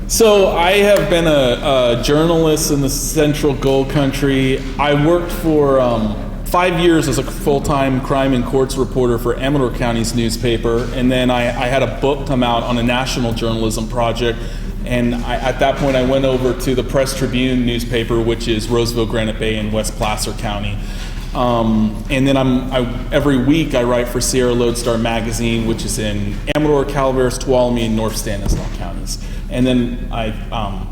So I have been a journalist in the Central Gold Country. I worked for 5 years as a full-time crime and courts reporter for Amador County's newspaper, and then I had a book come out on a national journalism project, and at that point I went over to the Press Tribune newspaper, which is Roseville, Granite Bay, and West Placer County. And then every week I write for Sierra Lodestar magazine, which is in Amador, Calaveras, Tuolumne, and North Stanislaus counties. And then I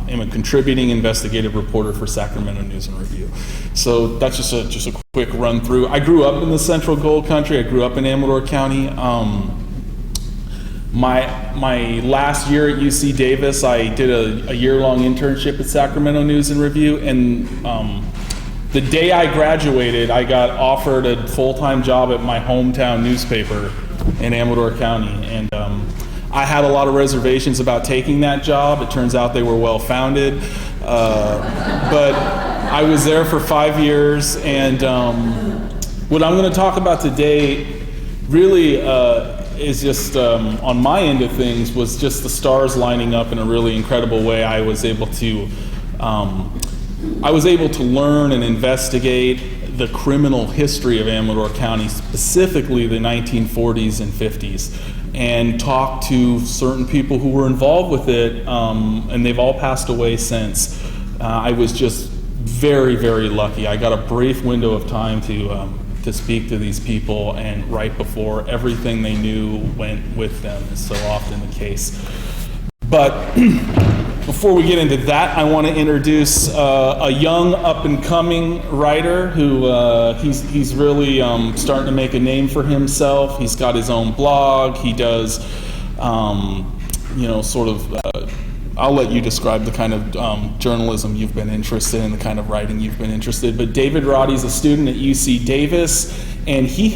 am a contributing investigative reporter for Sacramento News and Review. So that's just a quick run through. I grew up in the Central Gold Country. I grew up in Amador County. My last year at UC Davis, I did a year-long internship at Sacramento News and Review, and the day I graduated, I got offered a full-time job at my hometown newspaper in Amador County, and I had a lot of reservations about taking that job. It turns out they were well-founded, but I was there for 5 years, and what I'm going to talk about today really is just on my end of things was just the stars lining up in a really incredible way. I was able to learn and investigate the criminal history of Amador County, specifically the 1940s and 50s, and talk to certain people who were involved with it, and they've all passed away since. I was just very, very lucky. I got a brief window of time to speak to these people, and right before everything they knew went with them, is so often the case. But before we get into that, I want to introduce a young up-and-coming writer who he's really starting to make a name for himself. He's got his own blog. He does, I'll let you describe the kind of journalism you've been interested in, the kind of writing you've been interested in. But David Roddy's a student at UC Davis, and he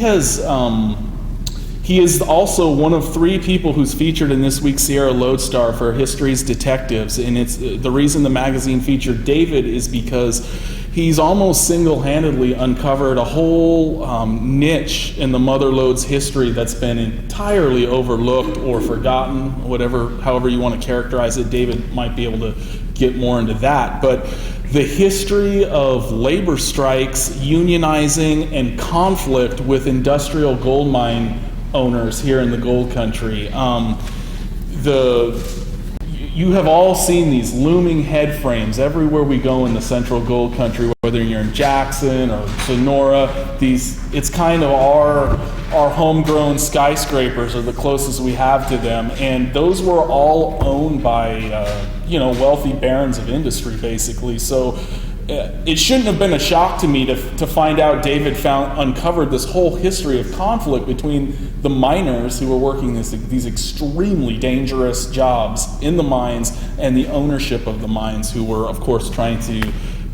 is also one of 3 people who's featured in this week's Sierra Lodestar for History's Detectives. And it's the reason the magazine featured David is because he's almost single-handedly uncovered a whole niche in the Mother Lode's history that's been entirely overlooked or forgotten, however you want to characterize it. David might be able to get more into that. But the history of labor strikes, unionizing, and conflict with industrial gold mine owners here in the Gold Country. You have all seen these looming head frames everywhere we go in the Central Gold Country, whether you're in Jackson or Sonora. It's kind of our homegrown skyscrapers are the closest we have to them, and those were all owned by wealthy barons of industry, basically. So it shouldn't have been a shock to me to find out David uncovered this whole history of conflict between the miners who were working these extremely dangerous jobs in the mines and the ownership of the mines, who were, of course, trying to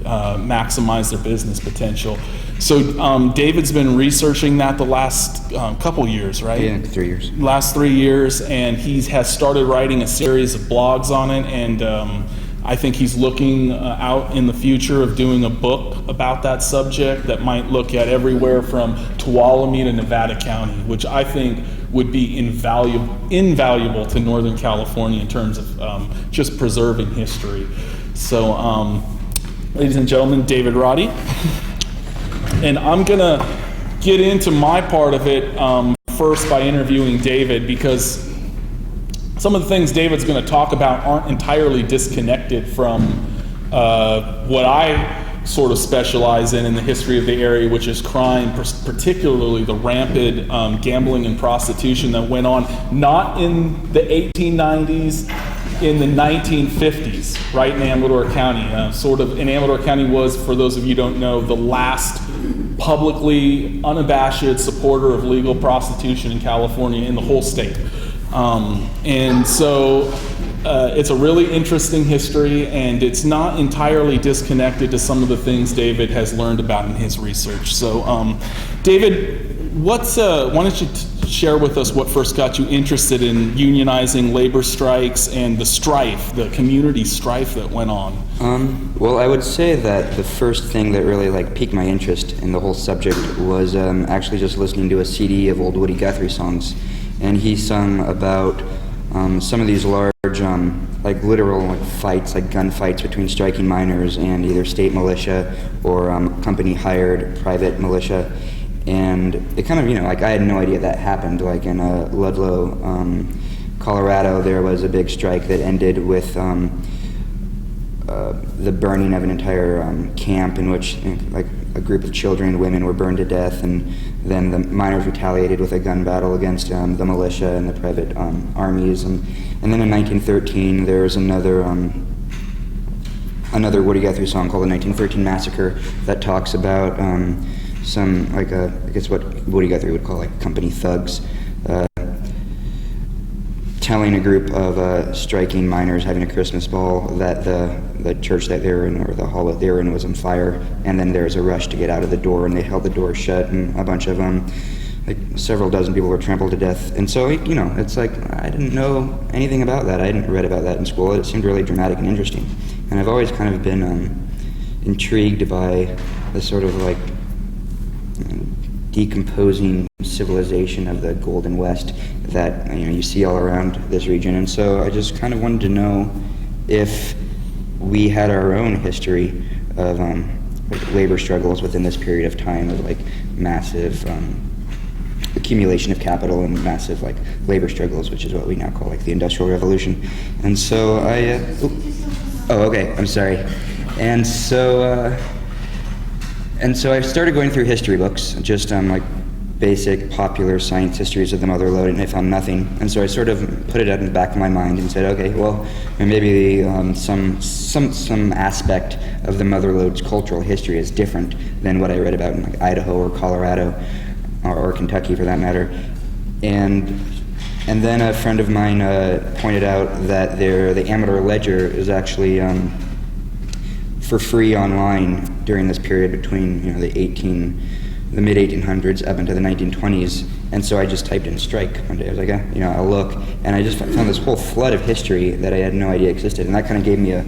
maximize their business potential. So David's been researching that the last couple years, right? Yeah, 3 years. Last 3 years, and he has started writing a series of blogs on it, and I think he's looking out in the future of doing a book about that subject that might look at everywhere from Tuolumne to Nevada County, which I think would be invaluable to Northern California in terms of just preserving history. So, ladies and gentlemen, David Roddy. And I'm going to get into my part of it first by interviewing David, because some of the things David's going to talk about aren't entirely disconnected from what I sort of specialize in the history of the area, which is crime, particularly the rampant gambling and prostitution that went on not in the 1890s, in the 1950s, right in Amador County. And Amador County was, for those of you who don't know, the last publicly unabashed supporter of legal prostitution in California in the whole state. And so it's a really interesting history, and it's not entirely disconnected to some of the things David has learned about in his research. So, David, why don't you share with us what first got you interested in unionizing, labor strikes, and the community strife that went on? Well, I would say that the first thing that really piqued my interest in the whole subject was actually just listening to a CD of old Woody Guthrie songs. And he sung about some of these large, like literal like fights, like gunfights between striking miners and either state militia or company-hired private militia. And it kind of, like I had no idea that happened. Like in Ludlow, Colorado, there was a big strike that ended with the burning of an entire camp in which like a group of children and women were burned to death, and then the miners retaliated with a gun battle against the militia and the private armies. And then in 1913, there was another Woody Guthrie song called the 1913 Massacre that talks about some, like, I guess what Woody Guthrie would call like company thugs, telling a group of striking miners having a Christmas ball that the church that they were in, or the hall that they were in, was on fire, and then there was a rush to get out of the door, and they held the door shut, and a bunch of like several dozen people were trampled to death. And so, it's like I didn't know anything about that. I hadn't read about that in school. It seemed really dramatic and interesting, and I've always kind of been intrigued by the sort of like decomposing civilization of the Golden West that you see all around this region. And so I just kind of wanted to know if we had our own history of like labor struggles within this period of time, of like massive accumulation of capital and massive like labor struggles, which is what we now call like the Industrial Revolution. And so I'm sorry. And so I started going through history books, just like basic popular science histories of the Mother Lode, and I found nothing. And so I sort of put it out in the back of my mind and said, okay, well, maybe some aspect of the Mother Lode's cultural history is different than what I read about in like Idaho or Colorado or Kentucky, for that matter. And then a friend of mine pointed out that the Amador Ledger is actually for free online during this period between the mid 1800s up into the 1920s. And so I just typed in strike one day. I was like, I'll look, and I just found this whole flood of history that I had no idea existed, and that kind of gave me a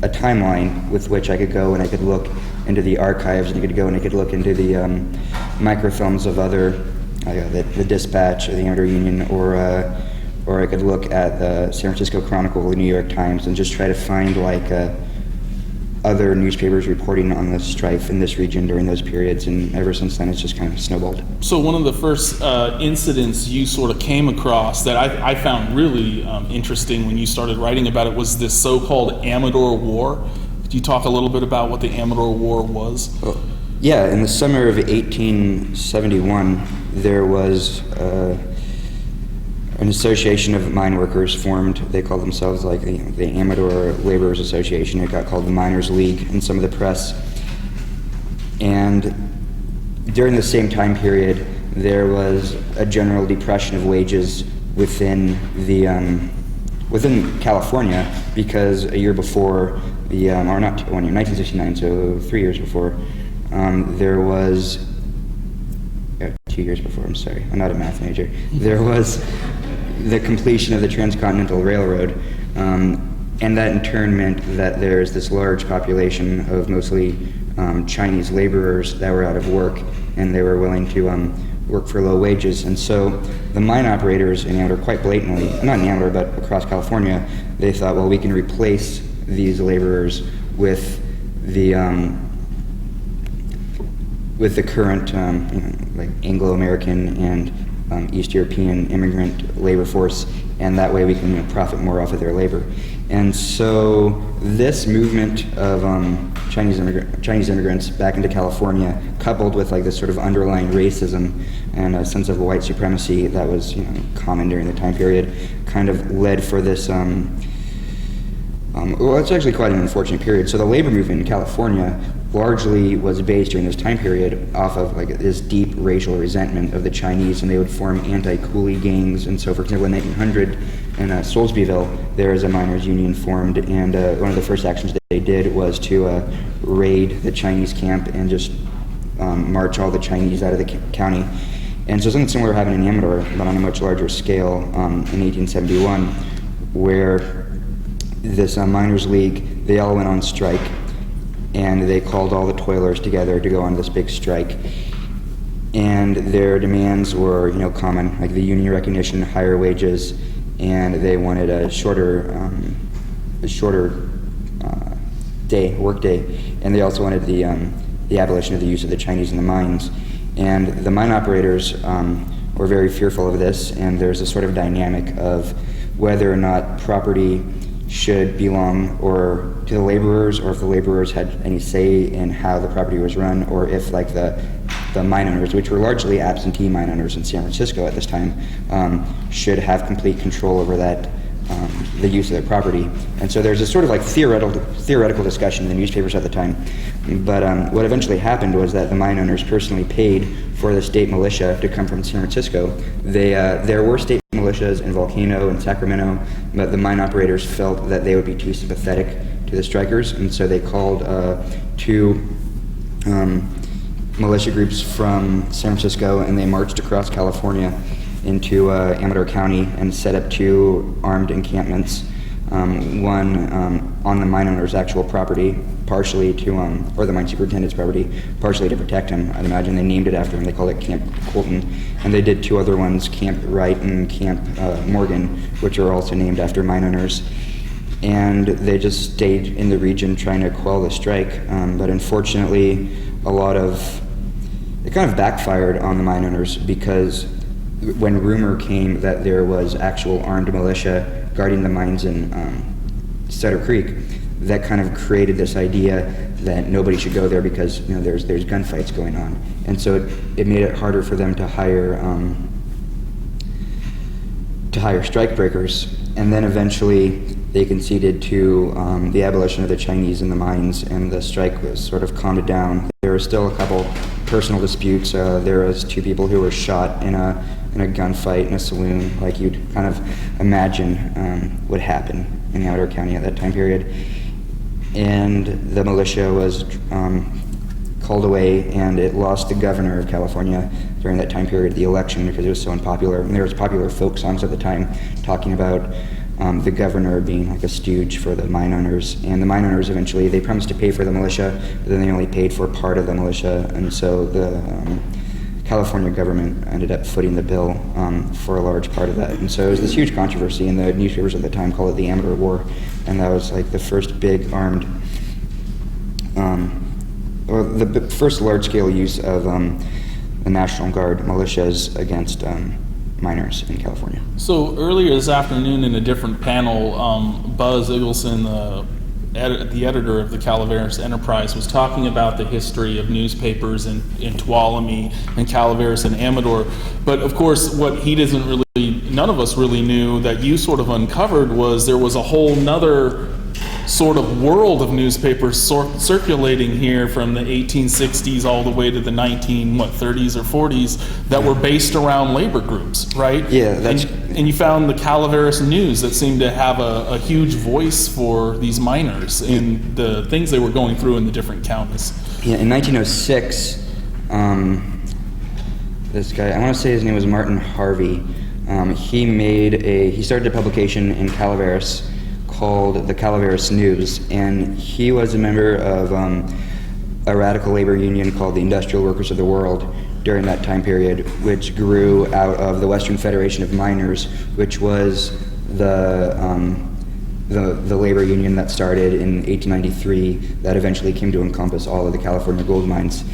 timeline with which I could go and I could look into the archives, and I could go and I could look into the microfilms of other, the Dispatch or the Amador Union, or I could look at the San Francisco Chronicle or the New York Times and just try to find like other newspapers reporting on the strife in this region during those periods, and ever since then it's just kind of snowballed. So one of the first incidents you sort of came across that I found really interesting when you started writing about it was this so-called Amador War. Could you talk a little bit about what the Amador War was? Well, yeah, in the summer of 1871, there was an association of mine workers formed. They called themselves like the Amador Laborers Association. It got called the Miners' League in some of the press. And during the same time period, there was a general depression of wages within California, because a year before, or not 1 year, 1969, so 3 years before, there was 2 years before, I'm sorry, I'm not a math major. There was the completion of the Transcontinental Railroad, and that in turn meant that there's this large population of mostly Chinese laborers that were out of work, and they were willing to work for low wages. And so the mine operators in Amador, quite blatantly, not in Amador but across California, they thought, well, we can replace these laborers with the current like Anglo-American and East European immigrant labor force, and that way we can profit more off of their labor. And so this movement of Chinese immigrants back into California, coupled with like this sort of underlying racism and a sense of white supremacy that was common during the time period, kind of led for this. Well, it's actually quite an unfortunate period. So the labor movement in California largely was based during this time period off of like this deep racial resentment of the Chinese, and they would form anti-coolie gangs. And so, for example, in 1900 in Soulsbyville, there was a miners' union formed, and one of the first actions that they did was to raid the Chinese camp and just march all the Chinese out of the county. And so something similar happened in Amador, but on a much larger scale, in 1871, where this miners' league, they all went on strike, and they called all the toilers together to go on this big strike. and their demands were, common, like the union recognition, higher wages, and they wanted a shorter work day, and they also wanted the abolition of the use of the Chinese in the mines. And the mine operators were very fearful of this, and there's a sort of dynamic of whether or not property should belong or to the laborers, or if the laborers had any say in how the property was run, or if like the mine owners, which were largely absentee mine owners in San Francisco at this time, should have complete control over that, the use of their property. And so there's a sort of like theoretical discussion in the newspapers at the time. But what eventually happened was that the mine owners personally paid for the state militia to come from San Francisco. There were state militias in Volcano and Sacramento, but the mine operators felt that they would be too sympathetic to the strikers, and so they called two militia groups from San Francisco, and they marched across California into Amador County and set up two armed encampments, one on the mine owner's actual property, partially to, or the mine superintendent's property, partially to protect him. I'd imagine they named it after him. They called it Camp Colton. And they did two other ones, Camp Wright and Camp Morgan, which are also named after mine owners. And they just stayed in the region trying to quell the strike. But unfortunately, it kind of backfired on the mine owners, because when rumor came that there was actual armed militia guarding the mines in Sutter Creek, that kind of created this idea that nobody should go there because there's gunfights going on, and so it made it harder for them to hire strikebreakers. And then eventually they conceded to the abolition of the Chinese in the mines, and the strike was sort of calmed down. There were still a couple personal disputes. There was two people who were shot in a gunfight in a saloon, like you'd kind of imagine would happen in Amador County at that time period. And the militia was called away, and it lost the governor of California during that time period, the election, because it was so unpopular. And there was popular folk songs at the time talking about the governor being like a stooge for the mine owners. And the mine owners eventually, they promised to pay for the militia, but then they only paid for part of the militia, and so the California government ended up footing the bill for a large part of that. And so it was this huge controversy, and the newspapers at the time called it the Amador War, and that was like the first big armed, or the first large-scale use of the National Guard militias against miners in California. So earlier this afternoon in a different panel, Buzz Eagleson, the editor of the Calaveras Enterprise, was talking about the history of newspapers in Tuolumne and Calaveras and Amador. But of course, what none of us really knew that you sort of uncovered was there was a whole nother sort of world of newspapers circulating here from the 1860s all the way to the 30s or 40s that were based around labor groups, right? Yeah, and you found the Calaveras News that seemed to have a huge voice for these miners and the things they were going through in the different counties. Yeah, in 1906, this guy, I want to say his name was Martin Harvey, he started a publication in Calaveras called the Calaveras News, and he was a member of a radical labor union called the Industrial Workers of the World during that time period, which grew out of the Western Federation of Miners, which was the labor union that started in 1893 that eventually came to encompass all of the California gold mines.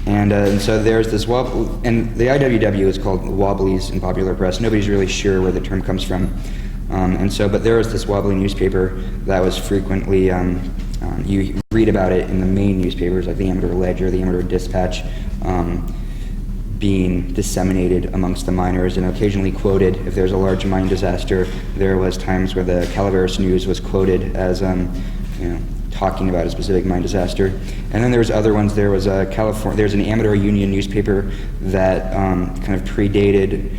And so there's this and the IWW is called Wobblies in popular press. Nobody's really sure where the term comes from. But there was this wobbly newspaper that was frequently, you read about it in the main newspapers like the Amador Ledger, the Amador Dispatch, being disseminated amongst the miners and occasionally quoted. If there's a large mine disaster, there was times where the Calaveras News was quoted as talking about a specific mine disaster. And then there's other ones. There's an Amador Union newspaper that kind of predated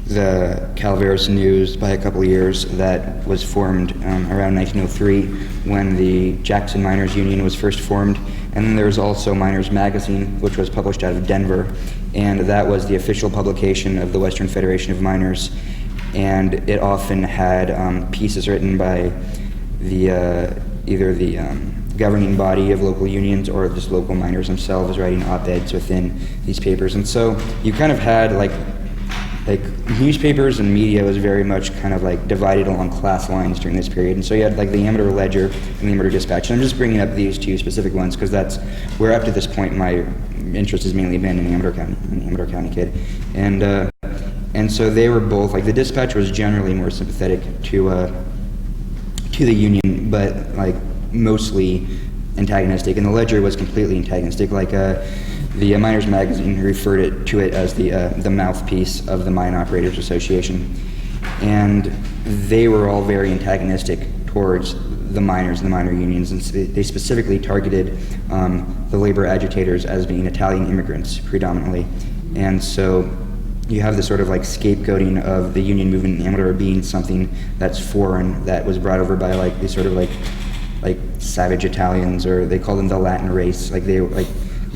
the Calaveras News by a couple of years, that was formed around 1903 when the Jackson Miners Union was first formed. And then there was also Miners Magazine, which was published out of Denver, and that was the official publication of the Western Federation of Miners. And it often had pieces written by either the governing body of local unions or just local miners themselves writing op-eds within these papers. And so you kind of had like newspapers and media was very much kind of like divided along class lines during this period. And so you had like the Amador Ledger and the Amador Dispatch. And I'm just bringing up these two specific ones because that's where up to this point my interest has mainly been in Amador County, I'm an Amador County kid. And so they were both, like the Dispatch was generally more sympathetic to the union, but like mostly antagonistic, and the Ledger was completely antagonistic. Like the Miners Magazine referred to it as the mouthpiece of the Mine Operators Association, and they were all very antagonistic towards the miners and the miner unions, and they specifically targeted the labor agitators as being Italian immigrants predominantly. And so you have this sort of like scapegoating of the union movement in Amador being something that's foreign, that was brought over by like these sort of like savage Italians, or they call them the Latin race. Like they like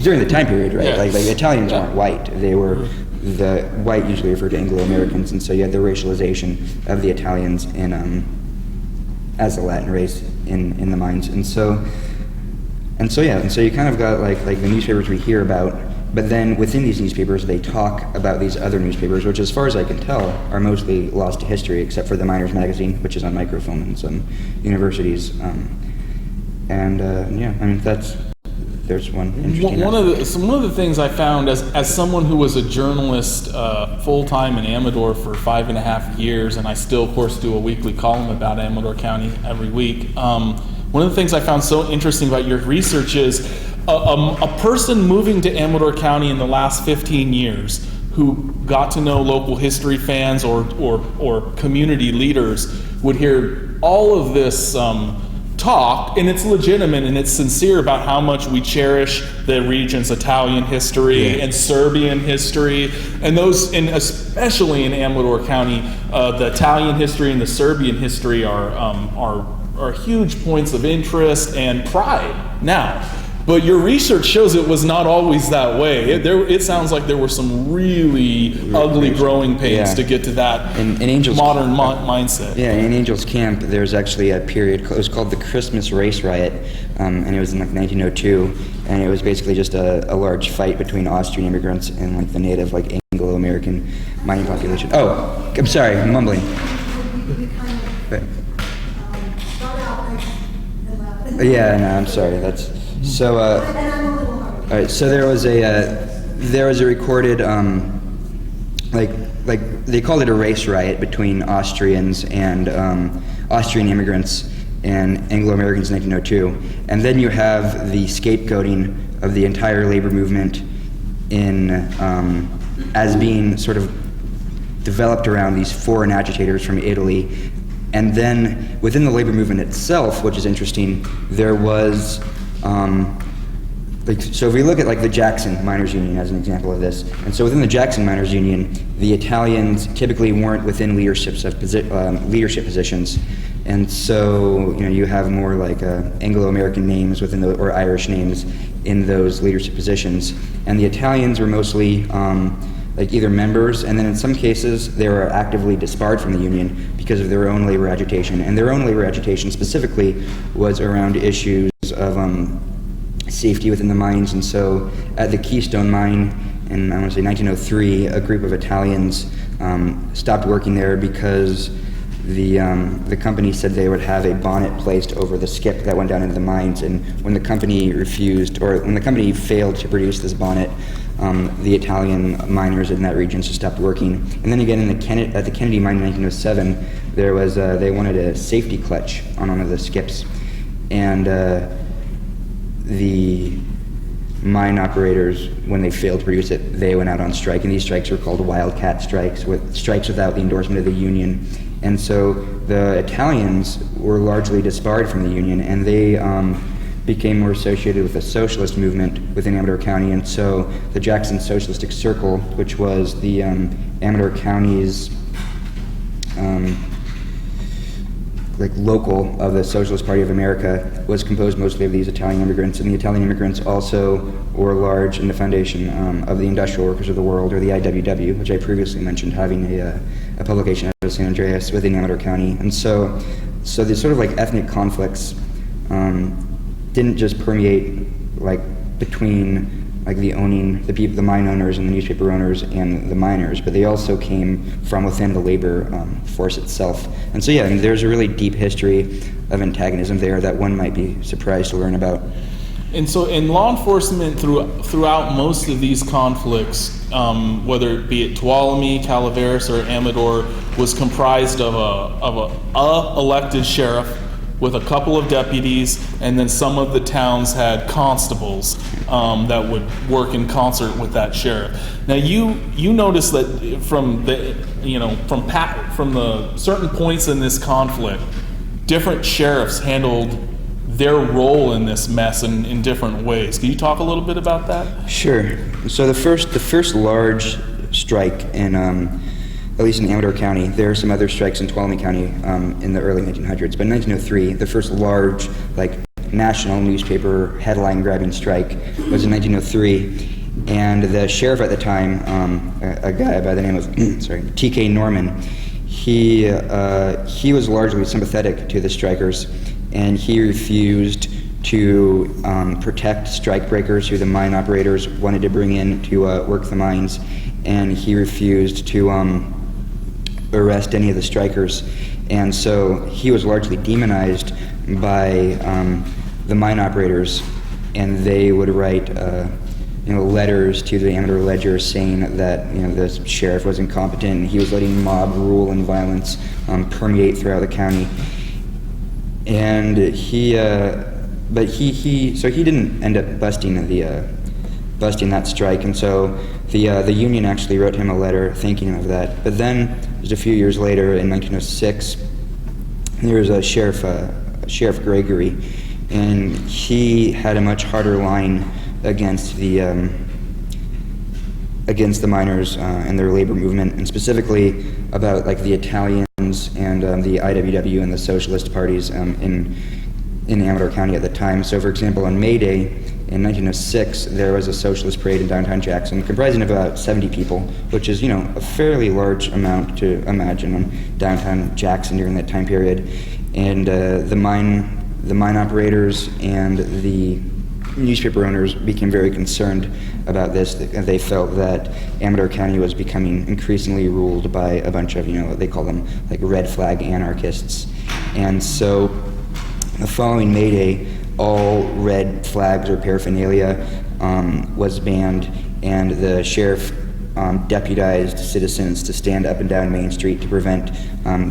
during the time period, right? Like Italians weren't white; they were the white usually referred to Anglo-Americans, and so you had the racialization of the Italians in as a Latin race in the mines, and so you kind of got like the newspapers we hear about. But then within these newspapers, they talk about these other newspapers, which as far as I can tell, are mostly lost to history, except for the Miners Magazine, which is on microfilm in some universities. There's one interesting one of the things I found as someone who was a journalist full-time in Amador for 5.5 years, and I still, of course, do a weekly column about Amador County every week. One of the things I found so interesting about your research is a person moving to Amador County in the last 15 years who got to know local history fans or community leaders would hear all of this talk, and it's legitimate and it's sincere about how much we cherish the region's Italian history and Serbian history, and especially in Amador County, the Italian history and the Serbian history are huge points of interest and pride now. But your research shows it was not always that way. It sounds like there were some really ugly growing pains to get to that modern mindset. Yeah, in Angel's Camp, there's actually a period, it was called the Christmas Race Riot, and it was in like 1902, and it was basically just a large fight between Austrian immigrants and like the native like Anglo-American mining population. Oh, I'm sorry, I'm mumbling. Yeah, no, I'm sorry. That's so. All right. So there was a recorded like they called it a race riot between Austrians and Austrian immigrants and Anglo-Americans in 1902, and then you have the scapegoating of the entire labor movement in as being sort of developed around these foreign agitators from Italy. And then within the labor movement itself, which is interesting, there was, so if we look at like the Jackson Miners Union as an example of this, and so within the Jackson Miners Union, the Italians typically weren't within leadership positions, and so you have more like Anglo-American names within or Irish names in those leadership positions, and the Italians were mostly like either members, and then in some cases they were actively disbarred from the union because of their own labor agitation. And their own labor agitation specifically was around issues of safety within the mines. And so at the Keystone Mine in, I want to say 1903, a group of Italians stopped working there because the company said they would have a bonnet placed over the skip that went down into the mines, and when the company failed to produce this bonnet, the Italian miners in that region just stopped working. And then again at the Kennedy mine in 1907, there was they wanted a safety clutch on one of the skips, and the mine operators, when they failed to produce it, they went out on strike, and these strikes were called wildcat strikes, with strikes without the endorsement of the union. And so the Italians were largely disbarred from the union, and they became more associated with the socialist movement within Amador County. And so the Jackson Socialistic Circle, which was the Amador County's like local of the Socialist Party of America, was composed mostly of these Italian immigrants, and the Italian immigrants also were large in the foundation of the Industrial Workers of the World, or the IWW, which I previously mentioned, having a publication out of San Andreas within Amador County. And so these sort of like ethnic conflicts didn't just permeate like between like the mine owners and the newspaper owners and the miners, but they also came from within the labor force itself. And so, yeah, I mean, there's a really deep history of antagonism there that one might be surprised to learn about. And so, in law enforcement throughout most of these conflicts, whether it be at Tuolumne, Calaveras, or Amador, was comprised of a elected sheriff with a couple of deputies, and then some of the towns had constables that would work in concert with that sheriff. Now, you notice that from the certain points in this conflict, different sheriffs handled their role in this mess in different ways. Can you talk a little bit about that? Sure. So the first large strike in at least in Amador County. There are some other strikes in Tuolumne County in the early 1900s, but in 1903, the first large, like, national newspaper headline-grabbing strike was in 1903, and the sheriff at the time, a guy by the name of T.K. Norman, he was largely sympathetic to the strikers, and he refused to protect strikebreakers who the mine operators wanted to bring in to work the mines, and he refused to arrest any of the strikers. And so he was largely demonized by the mine operators, and they would write letters to the Amador Ledger saying that the sheriff was incompetent and he was letting mob rule and violence permeate throughout the county. And he didn't end up busting that strike, and so the union actually wrote him a letter thanking him of that. But then, just a few years later, in 1906, there was a Sheriff Gregory, and he had a much harder line against the miners and their labor movement, and specifically about like the Italians and the IWW and the socialist parties in Amador County at the time. So, for example, on May Day in 1906, there was a socialist parade in downtown Jackson comprising of about 70 people, which is, a fairly large amount to imagine on downtown Jackson during that time period. And the mine operators and the newspaper owners became very concerned about this. They felt that Amador County was becoming increasingly ruled by a bunch of, what they call them, like red flag anarchists. And so the following May Day, all red flags or paraphernalia was banned, and the sheriff deputized citizens to stand up and down Main Street to prevent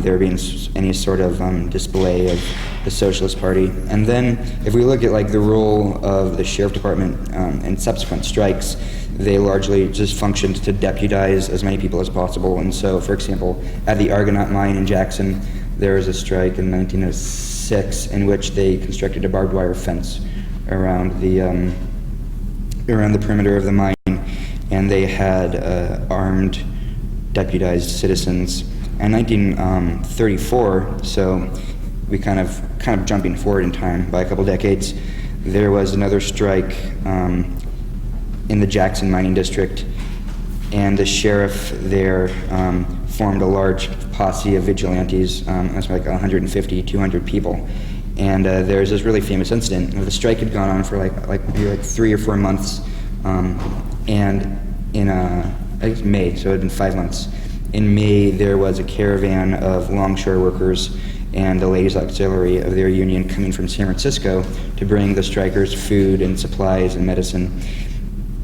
there being any sort of display of the Socialist Party. And then, if we look at like the role of the sheriff department in subsequent strikes, they largely just functioned to deputize as many people as possible. And so, for example, at the Argonaut mine in Jackson, there was a strike in 1906 in which they constructed a barbed wire fence around the perimeter of the mine, and they had armed deputized citizens. In 1934, so we kind of jumping forward in time by a couple decades, there was another strike in the Jackson mining district, and the sheriff there formed a large posse of vigilantes. That's like 150, 200 people. And there's this really famous incident. The strike had gone on for maybe 3 or 4 months, and in I guess May, so it had been 5 months. In May, there was a caravan of longshore workers and the ladies' auxiliary of their union coming from San Francisco to bring the strikers food and supplies and medicine.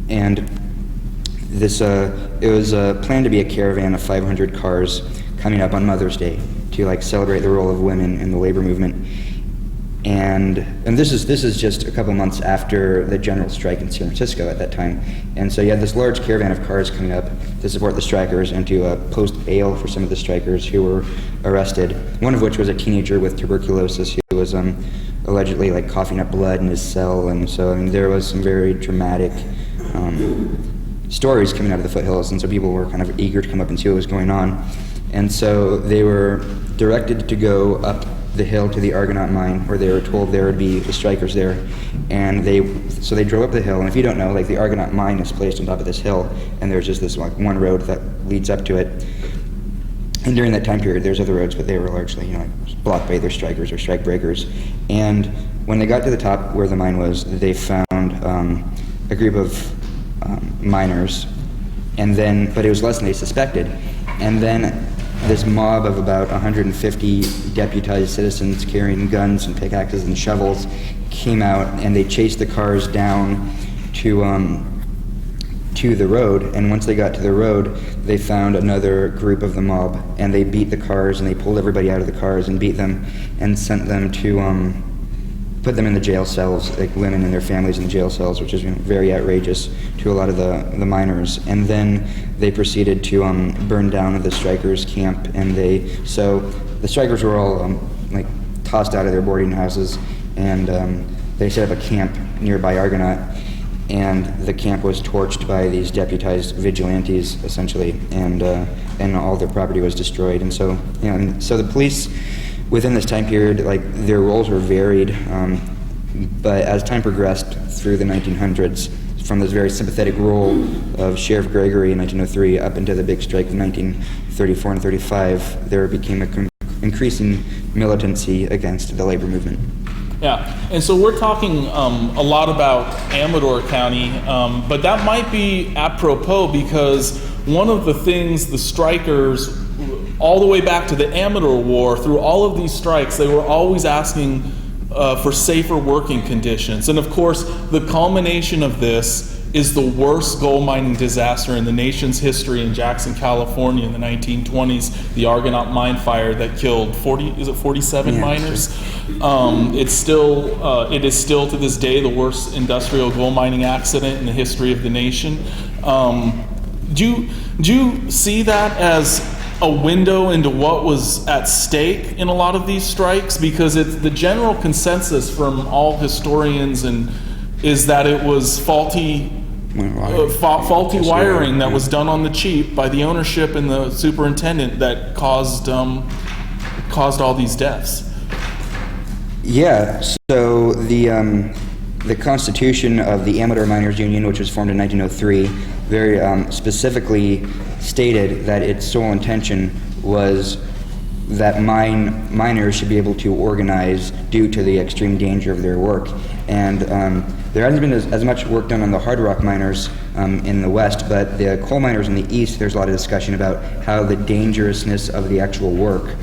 And this it was planned to be a caravan of 500 cars coming up on Mother's Day to celebrate the role of women in the labor movement. And this is just a couple months after the general strike in San Francisco at that time. And so you had this large caravan of cars coming up to support the strikers and to post bail for some of the strikers who were arrested, one of which was a teenager with tuberculosis who was allegedly coughing up blood in his cell. And so there was some very dramatic stories coming out of the foothills, and so people were kind of eager to come up and see what was going on. And so they were directed to go up the hill to the Argonaut mine, where they were told there would be the strikers there. And they drove up the hill, and if you don't know, the Argonaut mine is placed on top of this hill, and there's just this one road that leads up to it. And during that time period, there's other roads, but they were largely, like blocked by either strikers or strike breakers. And when they got to the top where the mine was, they found a group of miners, but it was less than they suspected. And then this mob of about 150 deputized citizens carrying guns and pickaxes and shovels came out, and they chased the cars down to the road. And once they got to the road, they found another group of the mob, and they beat the cars, and they pulled everybody out of the cars and beat them and sent them to put them in the jail cells, like women and their families in the jail cells, which is very outrageous to a lot of the miners. And then they proceeded to burn down the strikers' camp, and so the strikers were all like tossed out of their boarding houses, and they set up a camp nearby Argonaut, and the camp was torched by these deputized vigilantes, essentially, and all their property was destroyed. And so, so the police, within this time period, like, their roles were varied, but as time progressed through the 1900s, from this very sympathetic role of Sheriff Gregory in 1903 up into the big strike of 1934 and 35, there became an increasing militancy against the labor movement. Yeah, and so we're talking a lot about Amador County, but that might be apropos because one of the things the strikers, all the way back to the Amador War, through all of these strikes, they were always asking for safer working conditions. And of course, the culmination of this is the worst gold mining disaster in the nation's history in Jackson, California in the 1920s, the Argonaut mine fire that killed 47 miners. It is still to this day the worst industrial gold mining accident in the history of the nation. Do you see that as a window into what was at stake in a lot of these strikes? Because it's the general consensus from all historians is that it was faulty wiring that was done on the cheap by the ownership and the superintendent that caused all these deaths. Yeah. So the Constitution of the Amador Miners Union, which was formed in 1903, very specifically stated that its sole intention was that miners should be able to organize due to the extreme danger of their work. And there hasn't been as much work done on the hard rock miners in the West, but the coal miners in the East, there's a lot of discussion about how the dangerousness of the actual work,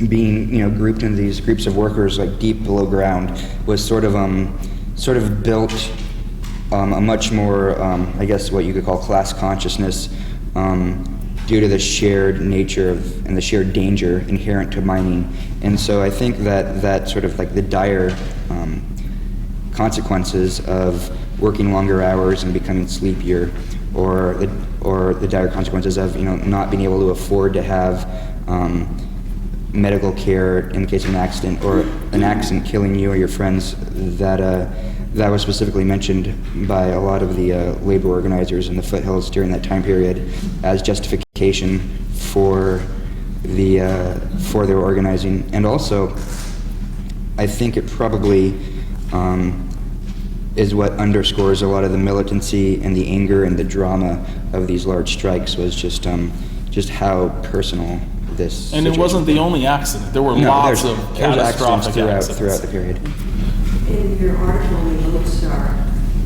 being grouped into these groups of workers like deep below ground, was sort of built a much more, I guess what you could call class consciousness, due to the shared nature and the shared danger inherent to mining. And so I think that sort of like the dire consequences of working longer hours and becoming sleepier, or the dire consequences of not being able to afford to have medical care in case of an accident, or an accident killing you or your friends, that was specifically mentioned by a lot of the labor organizers in the foothills during that time period as justification for their organizing. And also, I think it probably is what underscores a lot of the militancy and the anger and the drama of these large strikes, was just how personal this. And it wasn't the only accident. There were lots of catastrophic accidents throughout the period. In your article in Lode Star,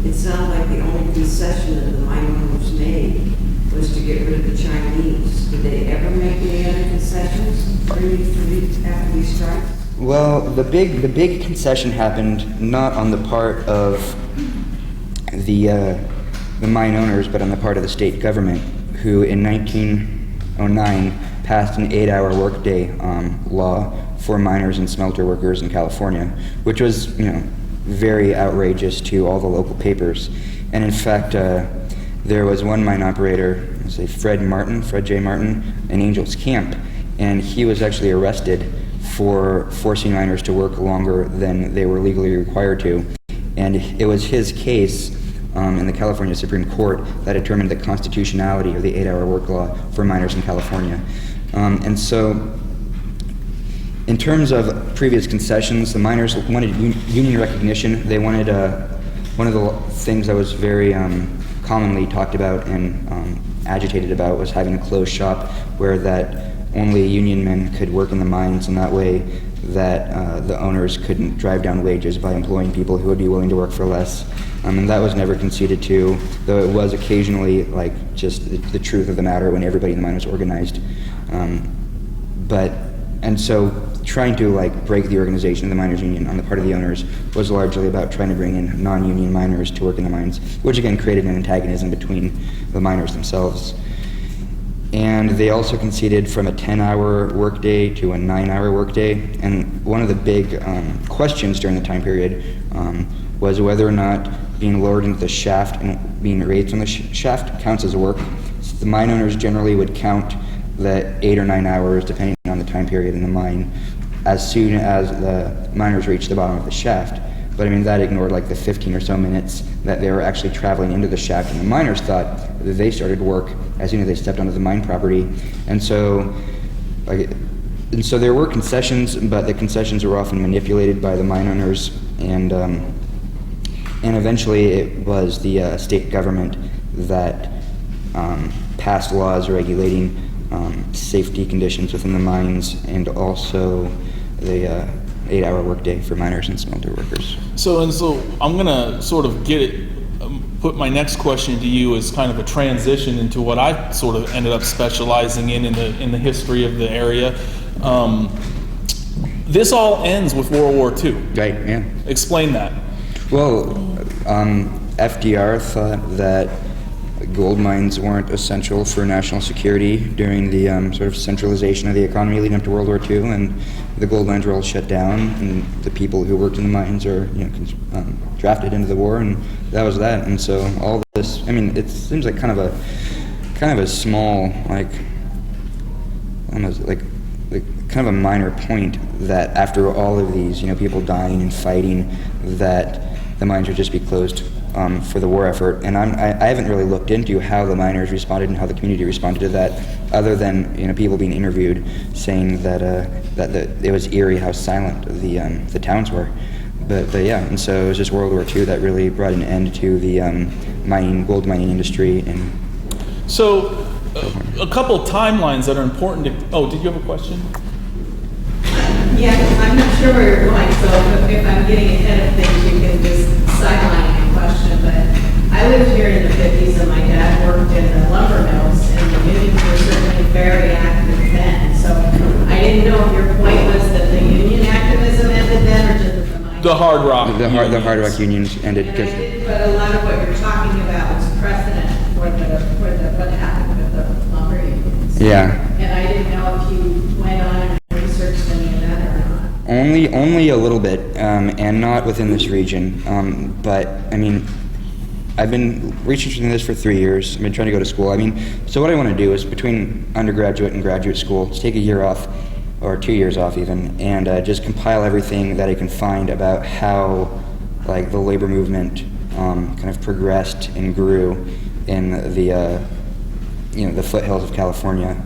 it sounded like the only concession that the mine owners made was to get rid of the Chinese. Did they ever make any other concessions after these strikes? Well, the big concession happened not on the part of the mine owners, but on the part of the state government, who in 1909 passed an 8-hour workday law for miners and smelter workers in California, which was, very outrageous to all the local papers. And in fact, there was one mine operator, Fred J. Martin, in Angels Camp, and he was actually arrested for forcing miners to work longer than they were legally required to. And it was his case in the California Supreme Court that determined the constitutionality of the 8-hour work law for miners in California. And so, in terms of previous concessions, the miners wanted union recognition. They wanted one of the things that was very commonly talked about and agitated about was having a closed shop where that only union men could work in the mines, and that way that the owners couldn't drive down wages by employing people who would be willing to work for less. And that was never conceded to, though it was occasionally like just the truth of the matter when everybody in the mine was organized. And so trying to like break the organization of the miners' union on the part of the owners was largely about trying to bring in non-union miners to work in the mines, which again created an antagonism between the miners themselves. And they also conceded from a 10-hour workday to a 9-hour workday. And one of the big questions during the time period was whether or not being lowered into the shaft and being raised on the shaft counts as work. So the mine owners generally would count the 8 or 9 hours, depending on the time period in the mine, as soon as the miners reached the bottom of the shaft. But I mean, that ignored like the 15 or so minutes that they were actually traveling into the shaft, and the miners thought that they started work as soon as they stepped onto the mine property. And so there were concessions, but the concessions were often manipulated by the mine owners, and eventually it was the state government that passed laws regulating safety conditions within the mines, and also the 8-hour workday for miners and smelter workers. So I'm going to sort of put my next question to you as kind of a transition into what I sort of ended up specializing in the history of the area. This all ends with World War II. Right, yeah. Explain that. Well, FDR thought that gold mines weren't essential for national security during the sort of centralization of the economy leading up to World War II, and the gold mines were all shut down, and the people who worked in the mines are drafted into the war, and that was that. And so all this, I mean, it seems like kind of a small, like almost like kind of a minor point that after all of these, people dying and fighting, that the mines would just be closed for the war effort. And I haven't really looked into how the miners responded and how the community responded to that, other than people being interviewed saying that it was eerie how silent the towns were. But yeah, and so it was just World War II that really brought an end to the gold mining industry. And so a couple timelines that are important to. Oh, did you have a question? Yeah, I'm not sure where you're going, so if I'm getting ahead of things, you can just sideline my question. But I lived here in the 50s, and my dad worked in the lumber mills, and the unions were certainly very active then. So I didn't know if your point was that the union activism ended then, or just that the mine. The hard rock. The hard rock unions ended because. But a lot of what you're talking about was precedent for what happened with the lumber unions. Yeah. And I didn't know if you went on and researched any of that or not. Only a little bit, and not within this region. But I mean, I've been researching this for 3 years. I've been trying to go to school. I mean, so what I want to do is between undergraduate and graduate school, just take a year off, or 2 years off even, and just compile everything that I can find about how, like, the labor movement kind of progressed and grew in the foothills of California.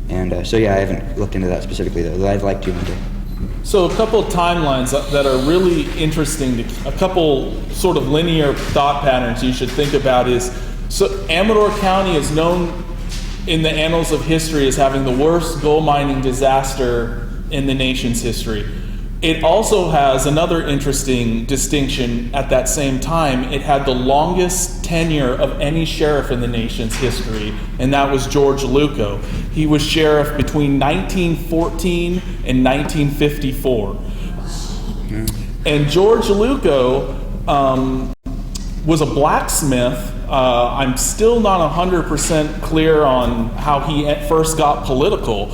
And so yeah, I haven't looked into that specifically though I'd like to one day. So a couple of timelines that are really interesting, a couple sort of linear thought patterns you should think about is, so Amador County is known in the annals of history as having the worst gold mining disaster in the nation's history. It also has another interesting distinction at that same time. It had the longest tenure of any sheriff in the nation's history, and that was George Lupo. He was sheriff between 1914 and 1954. And George Lupo was a blacksmith. I'm still not 100% clear on how he at first got political.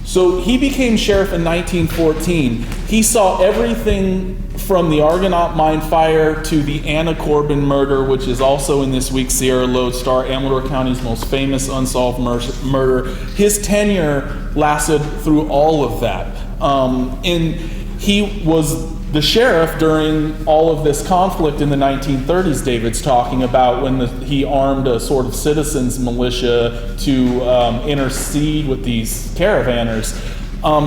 So he became sheriff in 1914. He saw everything from the Argonaut mine fire to the Anna Corbin murder, which is also in this week's Sierra Lodestar, Amador County's most famous unsolved murder. His tenure lasted through all of that. And he was the sheriff during all of this conflict in the 1930s, David's talking about, when he armed a sort of citizens militia to intercede with these caravanners.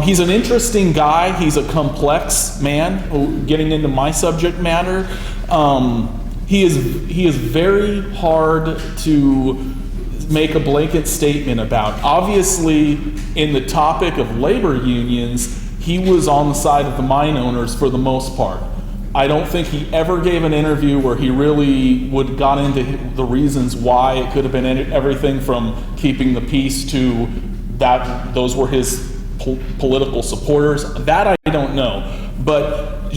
He's an interesting guy. He's a complex man, getting into my subject matter. He is very hard to make a blanket statement about. Obviously, in the topic of labor unions, he was on the side of the mine owners for the most part. I don't think he ever gave an interview where he really got into the reasons why. It could have been everything from keeping the peace to that those were his political supporters. That I don't know. But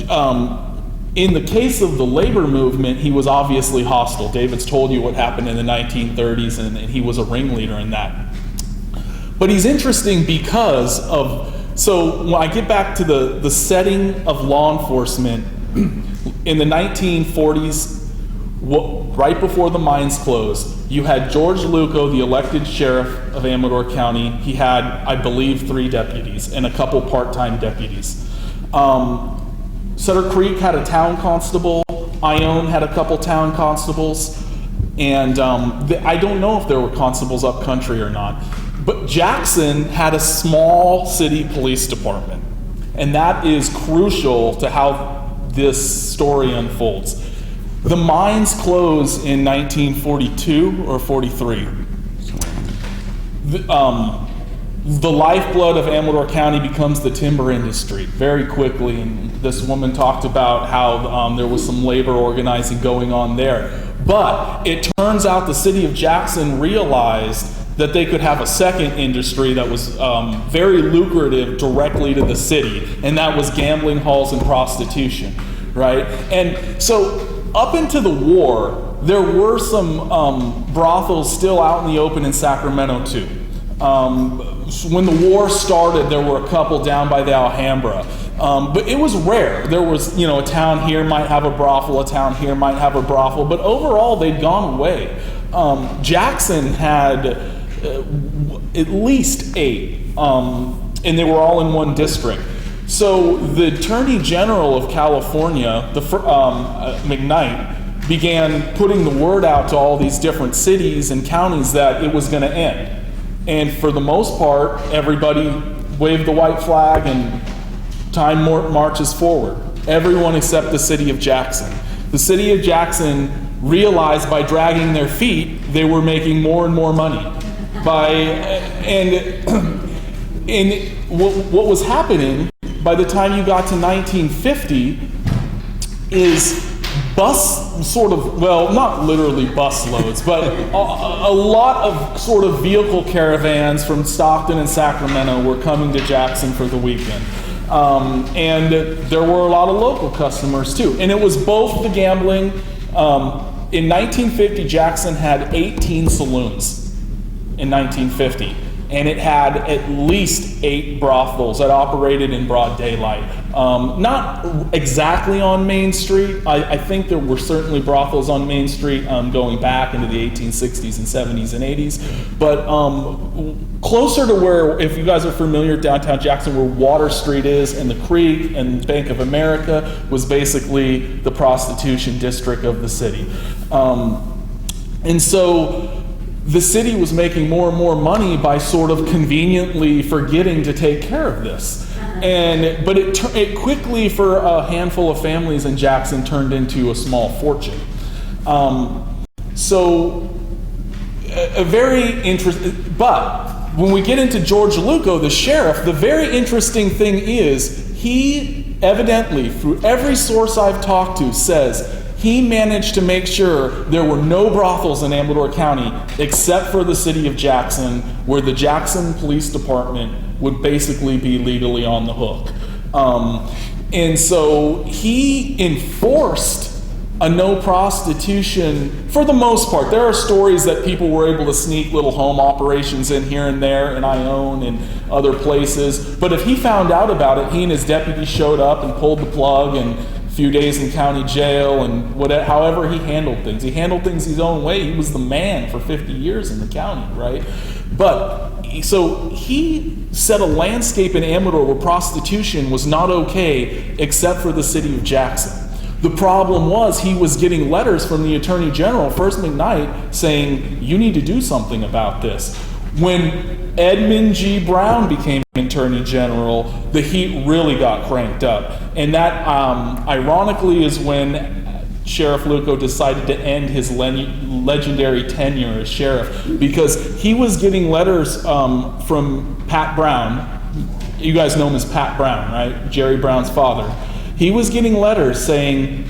in the case of the labor movement, he was obviously hostile. David's told you what happened in the 1930s, and he was a ringleader in that. But he's interesting because of, so when I get back to the setting of law enforcement, in the 1940s, right before the mines closed, you had George Lupo, the elected sheriff of Amador County. He had, I believe, 3 deputies and a couple part-time deputies. Sutter Creek had a town constable. Ione had a couple town constables. And I don't know if there were constables up country or not. But Jackson had a small city police department. And that is crucial to how this story unfolds. The mines close in 1942 or 43. The lifeblood of Amador County becomes the timber industry very quickly, and this woman talked about how there was some labor organizing going on there. But it turns out the city of Jackson realized that they could have a second industry that was very lucrative directly to the city, and that was gambling halls and prostitution, right? And so up into the war, there were some brothels still out in the open in Sacramento too. When the war started, there were a couple down by the Alhambra. But it was rare. There was, a town here might have a brothel, a town here might have a brothel, but overall they'd gone away. Jackson had at least 8, and they were all in one district. So the Attorney General of California, McKnight, began putting the word out to all these different cities and counties that it was going to end. And for the most part, everybody waved the white flag and time marches forward. Everyone except the city of Jackson. The city of Jackson realized by dragging their feet, they were making more and more money. And what was happening by the time you got to 1950 is not literally bus loads, but a lot of sort of vehicle caravans from Stockton and Sacramento were coming to Jackson for the weekend. And there were a lot of local customers too. And it was both the gambling. In 1950, Jackson had 18 saloons in 1950. And it had at least 8 brothels that operated in broad daylight. Not exactly on Main Street. I think there were certainly brothels on Main Street going back into the 1860s and 70s and 80s. But closer to where, if you guys are familiar, downtown Jackson, where Water Street is and the Creek and Bank of America was basically the prostitution district of the city. And so the city was making more and more money by sort of conveniently forgetting to take care of this. But it quickly, for a handful of families in Jackson, turned into a small fortune. So a very interesting, but when we get into George Lupo, the sheriff, the very interesting thing is he evidently, through every source I've talked to, says he managed to make sure there were no brothels in Amador County except for the city of Jackson, where the Jackson Police Department would basically be legally on the hook. And so he enforced a no prostitution for the most part. There are stories that people were able to sneak little home operations in here and there in Ione and other places. But if he found out about it, he and his deputy showed up and pulled the plug, and few days in county jail, and however he handled things. He handled things his own way. He was the man for 50 years in the county, right? But so he set a landscape in Amador where prostitution was not okay except for the city of Jackson. The problem was he was getting letters from the Attorney General, first McKnight, saying, you need to do something about this. When Edmund G. Brown became Attorney General, the heat really got cranked up. And that, ironically, is when Sheriff Lupo decided to end his legendary tenure as sheriff because he was getting letters from Pat Brown. You guys know him as Pat Brown, right? Jerry Brown's father. He was getting letters saying,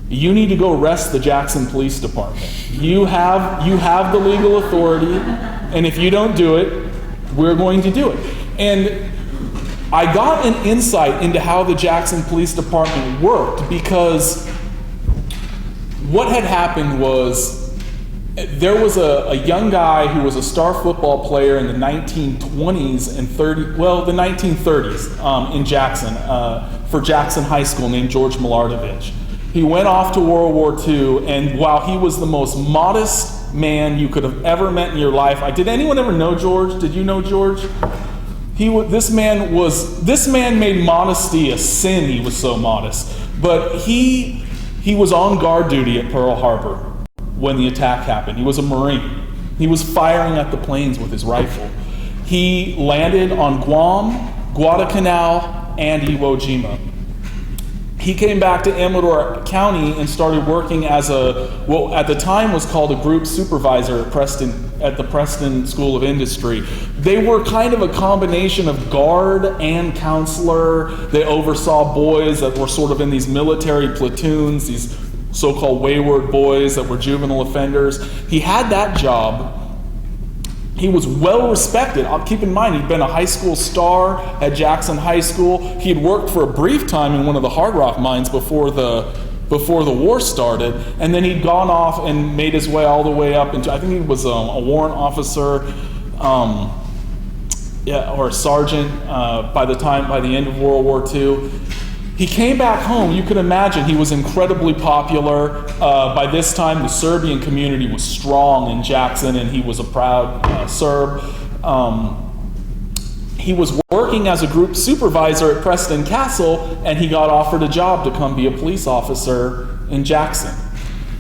you need to go arrest the Jackson Police Department. You have the legal authority, and if you don't do it, we're going to do it. And I got an insight into how the Jackson Police Department worked because what had happened was there was a young guy who was a star football player in the 1920s and the 1930s in Jackson, for Jackson High School, named George Milardovich. He went off to World War II, and while he was the most modest man you could have ever met in your life, did anyone ever know George? Did you know George? This man made modesty a sin. He was so modest, but he was on guard duty at Pearl Harbor when the attack happened. He was a Marine. He was firing at the planes with his rifle. He landed on Guam, Guadalcanal, and Iwo Jima. He came back to Amador County and started working as what at the time was called a group supervisor at the Preston School of Industry. They were kind of a combination of guard and counselor. They oversaw boys that were sort of in these military platoons, these so-called wayward boys that were juvenile offenders. He had that job. He was well respected. Keep in mind, he'd been a high school star at Jackson High School. He had worked for a brief time in one of the hard rock mines before the war started, and then he'd gone off and made his way all the way up into, I think he was a warrant officer, or a sergeant by the end of World War II. He came back home. You can imagine he was incredibly popular. By this time, the Serbian community was strong in Jackson, and he was a proud Serb. He was working as a group supervisor at Preston Castle, and he got offered a job to come be a police officer in Jackson.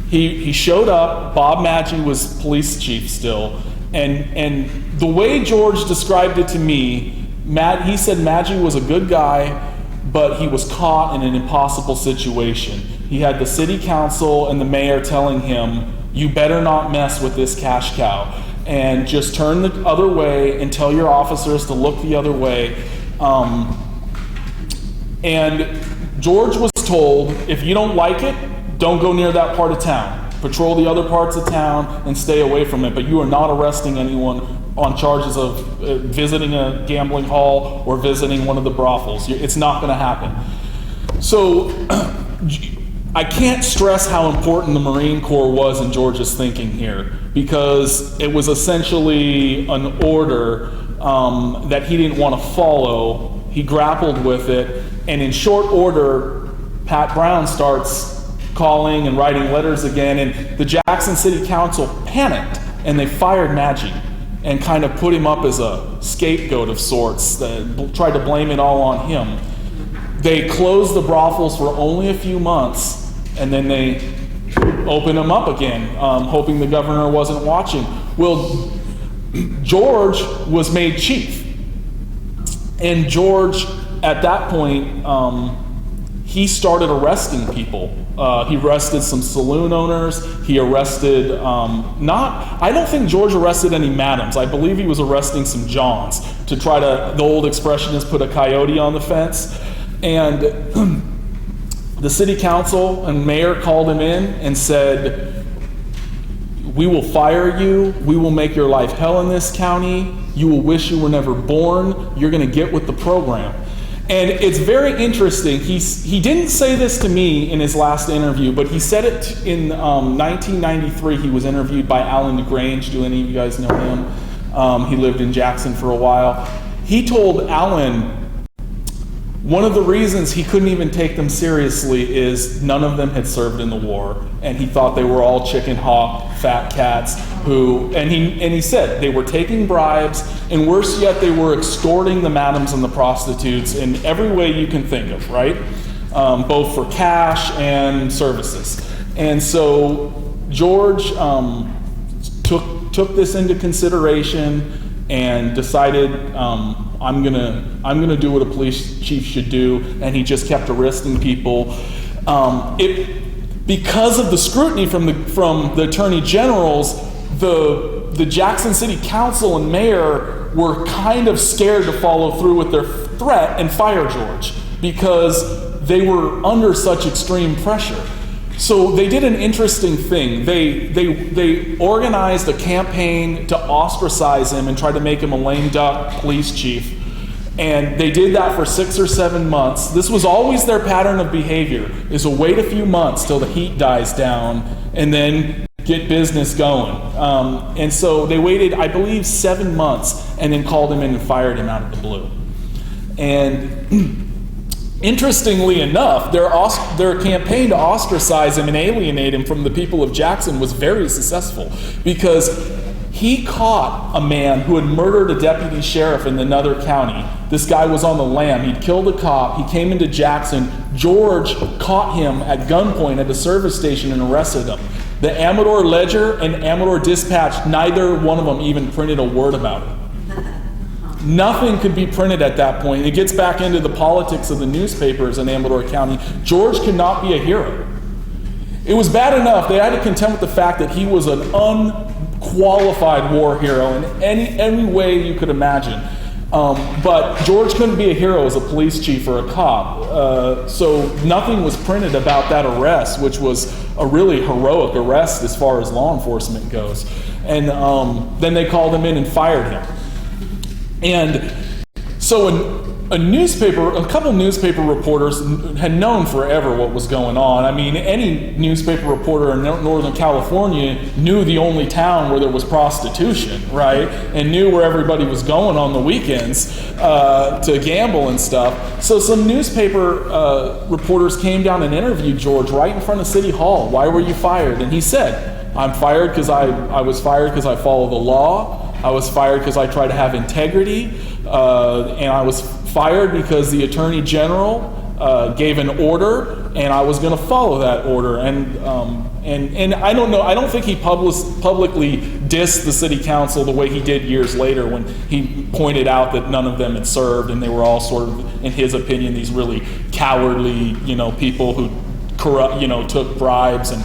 He showed up. Bob Maggi was police chief still, and the way George described it to me, he said Maggi was a good guy, but he was caught in an impossible situation. He had the city council and the mayor telling him, you better not mess with this cash cow, and just turn the other way and tell your officers to look the other way. And George was told, if you don't like it, don't go near that part of town. Patrol the other parts of town and stay away from it, but you are not arresting anyone on charges of visiting a gambling hall or visiting one of the brothels. It's not going to happen. So I can't stress how important the Marine Corps was in George's thinking here, because it was essentially an order that he didn't want to follow. He grappled with it, and in short order, Pat Brown starts calling and writing letters again, and the Jackson City Council panicked, and they fired Maggi and kind of put him up as a scapegoat of sorts, tried to blame it all on him. They closed the brothels for only a few months, and then they opened them up again, hoping the governor wasn't watching. Well, George was made chief, and George, at that point, he started arresting people. He arrested some saloon owners. He arrested, I don't think George arrested any madams. I believe he was arresting some Johns to try to, the old expression is put a coyote on the fence. And the city council and mayor called him in and said, we will fire you. We will make your life hell in this county. You will wish you were never born. You're going to get with the program. And it's very interesting. He didn't say this to me in his last interview, but he said it in 1993. He was interviewed by Alan DeGrange. Do any of you guys know him? He lived in Jackson for a while. He told Alan one of the reasons he couldn't even take them seriously is none of them had served in the war, and he thought they were all chicken hawk fat cats and he said they were taking bribes, and worse yet, they were extorting the madams and the prostitutes in every way you can think of, right? Both for cash and services. And so George took this into consideration and decided, I'm gonna do what a police chief should do, and he just kept arresting people. because of the scrutiny from the attorney generals, the Jackson City Council and mayor were kind of scared to follow through with their threat and fire George because they were under such extreme pressure. So they did an interesting thing. They organized a campaign to ostracize him and try to make him a lame duck police chief. And they did that for 6 or 7 months. This was always their pattern of behavior, is to wait a few months till the heat dies down and then get business going. And so they waited, I believe, 7 months and then called him in and fired him out of the blue. And interestingly enough, their campaign to ostracize him and alienate him from the people of Jackson was very successful because he caught a man who had murdered a deputy sheriff in another county. This guy was on the lam. He'd killed a cop. He came into Jackson. George caught him at gunpoint at a service station and arrested him. The Amador Ledger and Amador Dispatch, neither one of them even printed a word about it. Nothing could be printed at that point. It gets back into the politics of the newspapers in Amador County. George could not be a hero. It was bad enough they had to contend with the fact that he was an unqualified war hero in any way you could imagine. But George couldn't be a hero as a police chief or a cop. So nothing was printed about that arrest, which was a really heroic arrest as far as law enforcement goes. And then they called him in and fired him. And so a couple newspaper reporters had known forever what was going on. I mean, any newspaper reporter in Northern California knew the only town where there was prostitution, right? And knew where everybody was going on the weekends to gamble and stuff. So some newspaper reporters came down and interviewed George right in front of City Hall. Why were you fired? And he said, I'm fired because I was fired because I follow the law. I was fired because I try to have integrity. And I was fired because the Attorney General gave an order, and I was going to follow that order. And I don't know. I don't think he publicly dissed the City Council the way he did years later when he pointed out that none of them had served, and they were all sort of, in his opinion, these really cowardly, people who took bribes and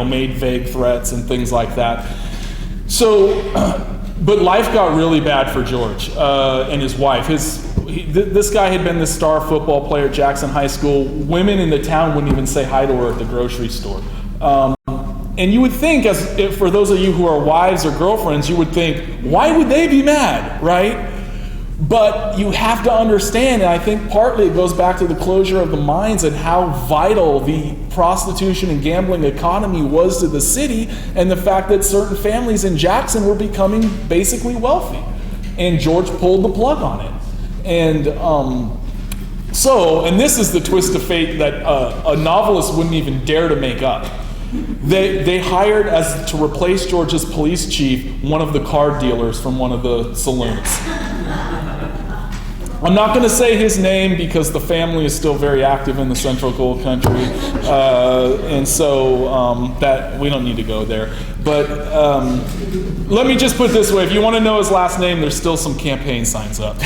made vague threats and things like that. So. But life got really bad for George and his wife. This guy had been the star football player at Jackson High School. Women in the town wouldn't even say hi to her at the grocery store. And you would think, for those of you who are wives or girlfriends, you would think, why would they be mad, right? But you have to understand, and I think partly it goes back to the closure of the mines and how vital the prostitution and gambling economy was to the city, and the fact that certain families in Jackson were becoming basically wealthy. And George pulled the plug on it. And and this is the twist of fate that a novelist wouldn't even dare to make up. They hired to replace George's police chief one of the card dealers from one of the saloons. I'm not going to say his name because the family is still very active in the Central Gold Country, and so that we don't need to go there. But let me just put it this way: if you want to know his last name, there's still some campaign signs up.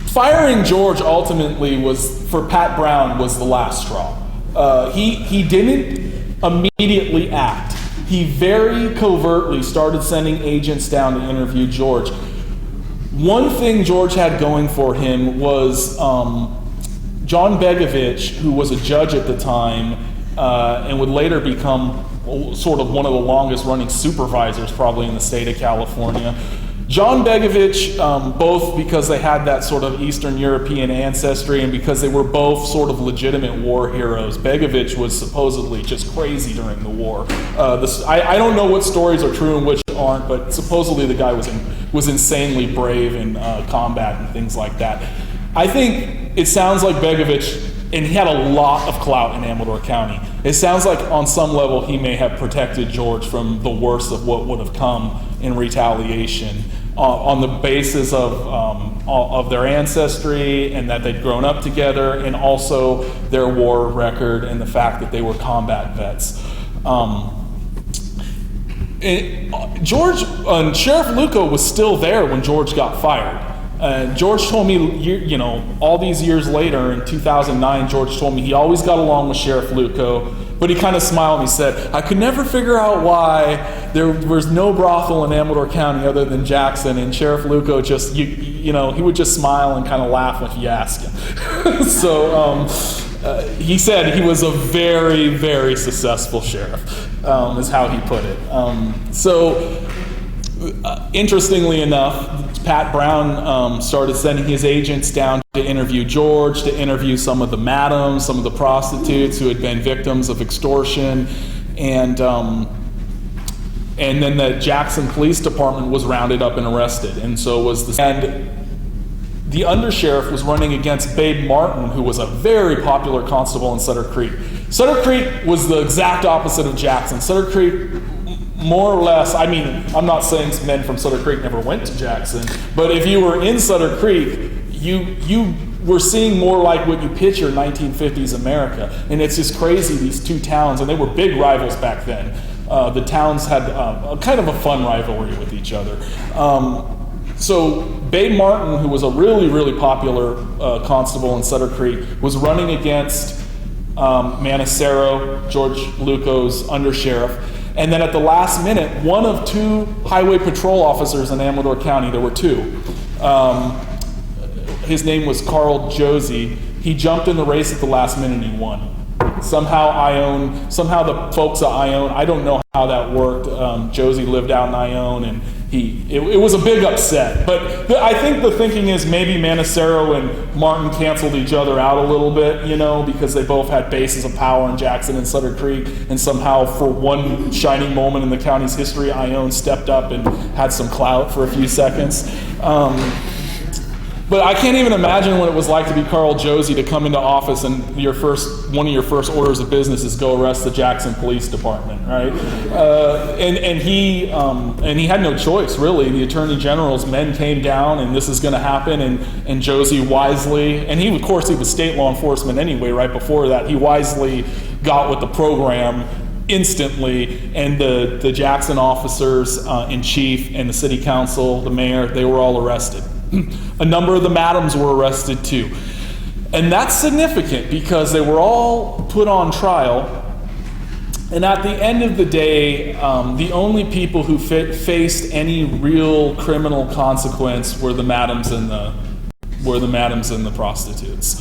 Firing George ultimately for Pat Brown was the last straw. He didn't immediately act. He very covertly started sending agents down to interview George. One thing George had going for him was John Begovich, who was a judge at the time and would later become sort of one of the longest running supervisors probably in the state of California. John Begovich, both because they had that sort of Eastern European ancestry and because they were both sort of legitimate war heroes. Begovich was supposedly just crazy during the war. I don't know what stories are true and which aren't, but supposedly the guy was insanely brave in combat and things like that. I think it sounds like Begovich, and he had a lot of clout in Amador County. It sounds like on some level he may have protected George from the worst of what would have come in retaliation on the basis of their ancestry and that they'd grown up together, and also their war record and the fact that they were combat vets. Sheriff Lupo was still there when George got fired. George told me, you know, all these years later, in 2009, George told me he always got along with Sheriff Lupo, but he kind of smiled and he said, I could never figure out why there was no brothel in Amador County other than Jackson, and Sheriff Lupo just, you know, he would just smile and kind of laugh if you asked him. So he said he was a very, very successful sheriff, is how he put it. Interestingly enough, Pat Brown started sending his agents down to interview George, to interview some of the madams, some of the prostitutes who had been victims of extortion, and then the Jackson Police Department was rounded up and arrested, and so was the. And the undersheriff was running against Babe Martin, who was a very popular constable in Sutter Creek. Sutter Creek was the exact opposite of Jackson. Sutter Creek, more or less, I mean, I'm not saying men from Sutter Creek never went to Jackson, but if you were in Sutter Creek, you were seeing more like what you picture 1950s America. And it's just crazy, these two towns, and they were big rivals back then. The towns had kind of a fun rivalry with each other. So Babe Martin, who was a really, really popular constable in Sutter Creek, was running against Manicero, George Luco's undersheriff. And then at the last minute, one of two highway patrol officers in Amador County, there were two, his name was Carl Josie, he jumped in the race at the last minute and he won. Somehow the folks at Ione, I don't know how that worked. Josie lived out in Ione, and it was a big upset. But I think the thinking is maybe Manicero and Martin canceled each other out a little bit, you know, because they both had bases of power in Jackson and Sutter Creek, and somehow for one shining moment in the county's history, Ione stepped up and had some clout for a few seconds. But I can't even imagine what it was like to be Carl Josie, to come into office and one of your first orders of business is go arrest the Jackson Police Department, right? And he had no choice, really. The Attorney General's men came down, and this is going to happen. And Josie wisely, and he was state law enforcement anyway. Right before that, he wisely got with the program instantly, and the Jackson officers in chief and the city council, the mayor, they were all arrested. A number of the madams were arrested too. And that's significant because they were all put on trial. And at the end of the day, the only people who faced any real criminal consequence were the madams and the prostitutes.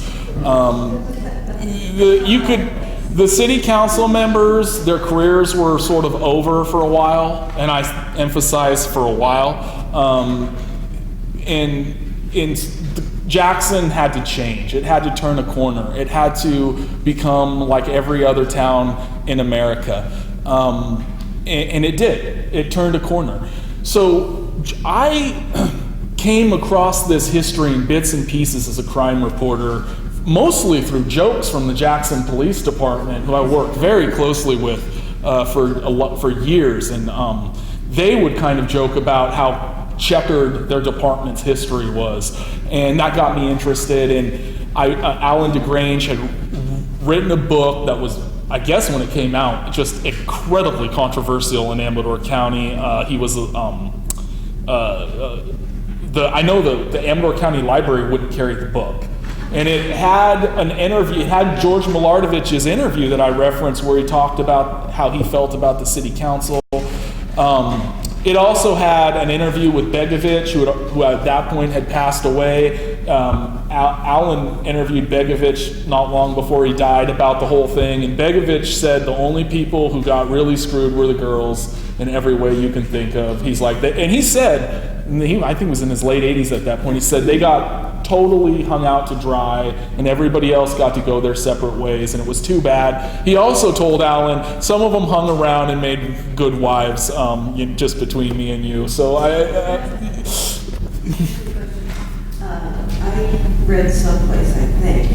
The city council members, their careers were sort of over for a while, and I emphasize for a while. And Jackson had to change. It had to turn a corner. It had to become like every other town in America. And it did. It turned a corner. So I came across this history in bits and pieces as a crime reporter, mostly through jokes from the Jackson Police Department, who I worked very closely with for years. And they would kind of joke about how checkered their department's history was, and that got me interested. And Alan DeGrange had written a book that was, I guess when it came out, just incredibly controversial in Amador County. He was I know the Amador County Library wouldn't carry the book, and it had an interview. It had George Milardovich's interview that I referenced, where he talked about how he felt about the city council. It also had an interview with Begovich, who at that point had passed away. Alan interviewed Begovich not long before he died about the whole thing, and Begovich said the only people who got really screwed were the girls in every way you can think of. He's like that, and he said, I think it was in his late 80s at that point, he said they got totally hung out to dry, and everybody else got to go their separate ways, and it was too bad. He also told Alan, some of them hung around and made good wives, just between me and you. So I read someplace, I think,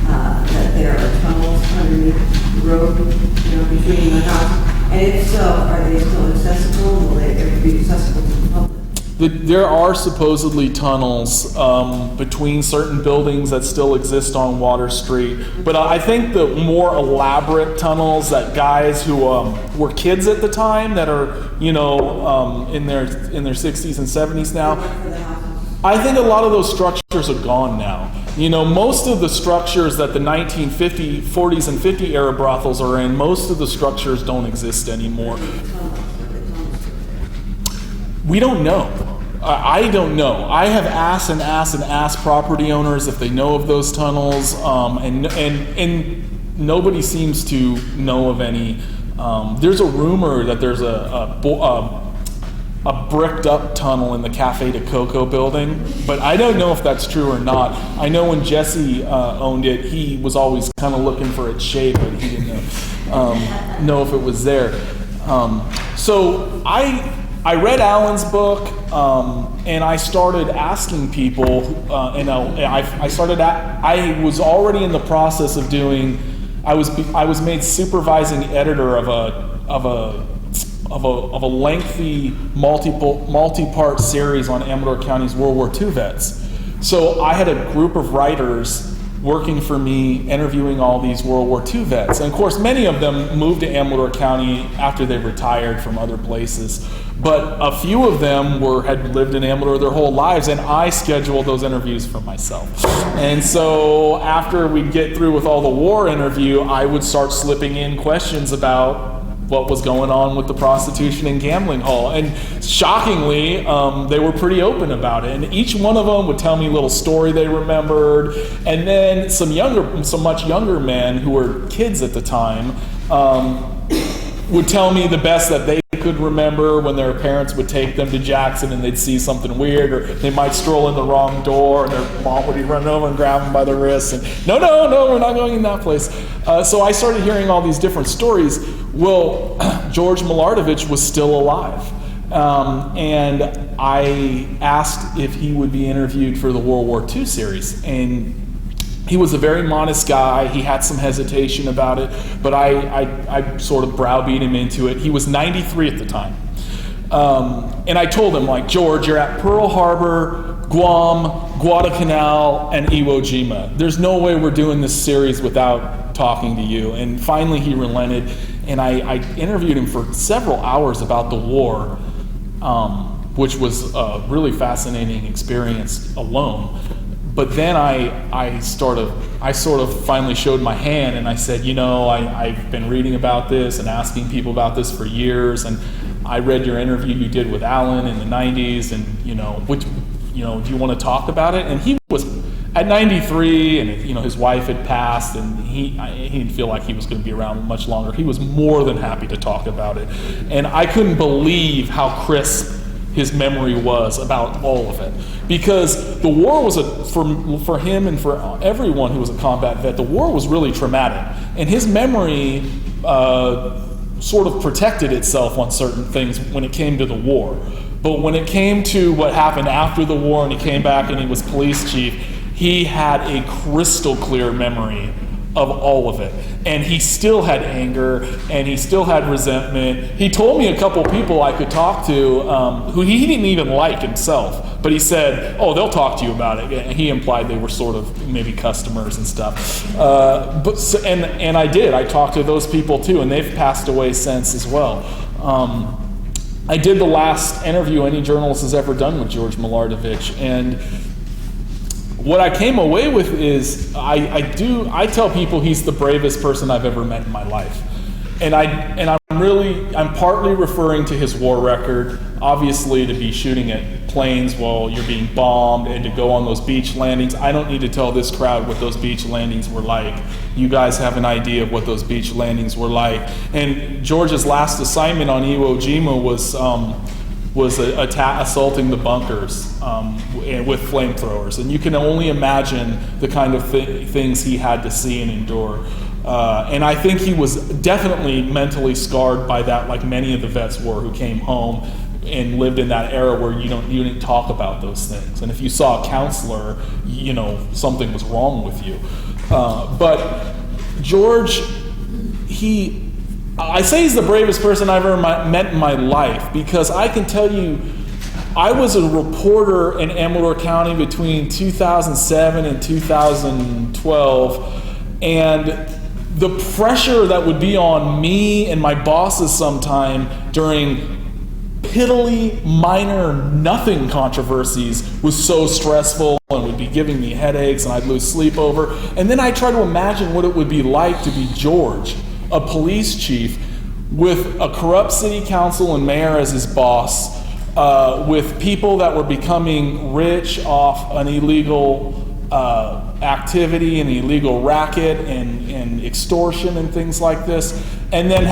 that there are tunnels underneath the road, between the house. And if so, are they still accessible? Will they ever be accessible to the public? There are supposedly tunnels between certain buildings that still exist on Water Street, but I think the more elaborate tunnels that guys who were kids at the time, that are in their 60s and 70s now, I think a lot of those structures are gone now. You know, most of the structures that the 40s and 50 era brothels are in, most of the structures don't exist anymore. We don't know. I don't know. I have asked and asked and asked property owners if they know of those tunnels, and nobody seems to know of any. There's a rumor that there's a bricked up tunnel in the Cafe de Coco building, but I don't know if that's true or not. I know when Jesse owned it, he was always kind of looking for its shape, but he didn't know if it was there. So I read Alan's book, and I started asking people, and I was already in the process of doing. I was made supervising editor of a lengthy multi-part series on Amador County's World War II vets. So I had a group of writers working for me, interviewing all these World War II vets. And of course, many of them moved to Amador County after they retired from other places. But a few of them had lived in Amador their whole lives, and I scheduled those interviews for myself. And so after we'd get through with all the war interview, I would start slipping in questions about what was going on with the prostitution and gambling hall. And shockingly, they were pretty open about it. And each one of them would tell me a little story they remembered. And then some much younger men who were kids at the time would tell me the best that they could remember when their parents would take them to Jackson and they'd see something weird, or they might stroll in the wrong door and their mom would run over and grab them by the wrists and no, we're not going in that place. So I started hearing all these different stories. Well, George Milardovich was still alive. And I asked if he would be interviewed for the World War II series. And he was a very modest guy. He had some hesitation about it, but I sort of browbeat him into it. He was 93 at the time. And I told him, like, George, you're at Pearl Harbor, Guam, Guadalcanal, and Iwo Jima. There's no way we're doing this series without talking to you. And finally he relented, and I interviewed him for several hours about the war, which was a really fascinating experience alone. But then I sort of finally showed my hand, and I said, I've been reading about this and asking people about this for years, and I read your interview you did with Alan in the 90s, and do you want to talk about it? And he was at 93, and his wife had passed, and he didn't feel like he was going to be around much longer. He was more than happy to talk about it, and I couldn't believe how crisp his memory was about all of it, because the war was for him and for everyone who was a combat vet, the war was really traumatic, and his memory sort of protected itself on certain things when it came to the war. But when it came to what happened after the war, and he came back and he was police chief, he had a crystal clear memory of all of it. And he still had anger, and he still had resentment. He told me a couple people I could talk to who he didn't even like himself, but he said, oh, they'll talk to you about it. And he implied they were sort of maybe customers and stuff. And I did. I talked to those people too, and they've passed away since as well. I did the last interview any journalist has ever done with George Milardovich, and what I came away with is I tell people he's the bravest person I've ever met in my life, and I'm partly referring to his war record, obviously, to be shooting at planes while you're being bombed and to go on those beach landings. I don't need to tell this crowd what those beach landings were like. You guys have an idea of what those beach landings were like. And George's last assignment on Iwo Jima was assaulting the bunkers with flamethrowers. And you can only imagine the kind of things he had to see and endure. And I think he was definitely mentally scarred by that, like many of the vets were who came home and lived in that era where you didn't talk about those things. And if you saw a counselor, something was wrong with you. But George, I say he's the bravest person I've ever met in my life, because I can tell you, I was a reporter in Amador County between 2007 and 2012, and the pressure that would be on me and my bosses sometime during piddly, minor, nothing controversies was so stressful and would be giving me headaches and I'd lose sleep over. And then I try to imagine what it would be like to be George, a police chief, with a corrupt city council and mayor as his boss, with people that were becoming rich off an illegal activity, an illegal racket, and extortion and things like this, and then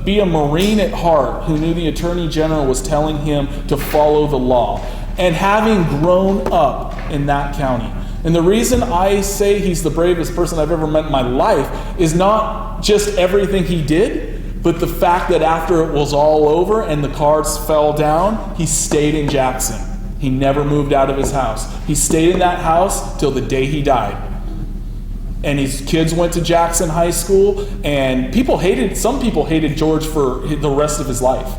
be a Marine at heart who knew the Attorney General was telling him to follow the law, and having grown up in that county. And the reason I say he's the bravest person I've ever met in my life is not just everything he did, but the fact that after it was all over and the cards fell down, he stayed in Jackson. He never moved out of his house. He stayed in that house till the day he died. And his kids went to Jackson High School, and some people hated George for the rest of his life.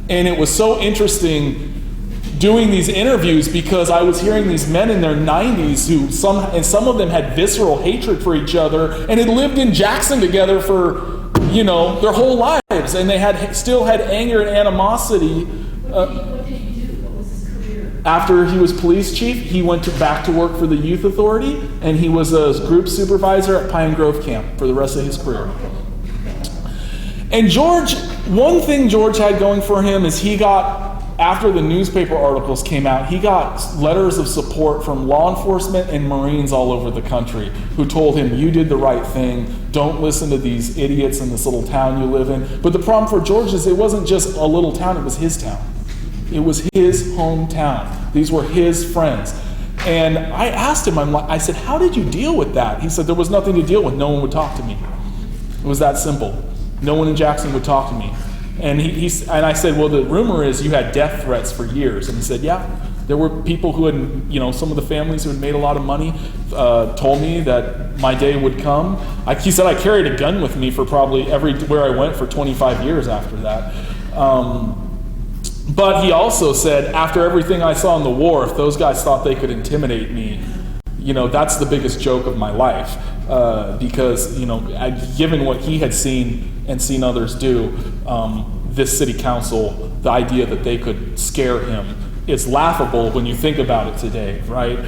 And it was so interesting doing these interviews because I was hearing these men in their 90s who some of them had visceral hatred for each other and had lived in Jackson together for, their whole lives, and they still had anger and animosity. What did he do? What was his career? After he was police chief, he went back to work for the Youth Authority, and he was a group supervisor at Pine Grove Camp for the rest of his career. And one thing George had going for him is after the newspaper articles came out, he got letters of support from law enforcement and Marines all over the country who told him, you did the right thing, don't listen to these idiots in this little town you live in. But the problem for George is it wasn't just a little town, it was his town. It was his hometown. These were his friends. And I asked him, I said, how did you deal with that? He said, there was nothing to deal with, no one would talk to me. It was that simple. No one in Jackson would talk to me. And and I said, well, the rumor is you had death threats for years. And he said, yeah, there were people who had, some of the families who had made a lot of money told me that my day would come. He said I carried a gun with me for probably everywhere I went for 25 years after that. But he also said, after everything I saw in the war, if those guys thought they could intimidate me, that's the biggest joke of my life. Because, given what he had seen and seen others do, this city council, the idea that they could scare him is laughable when you think about it today, right?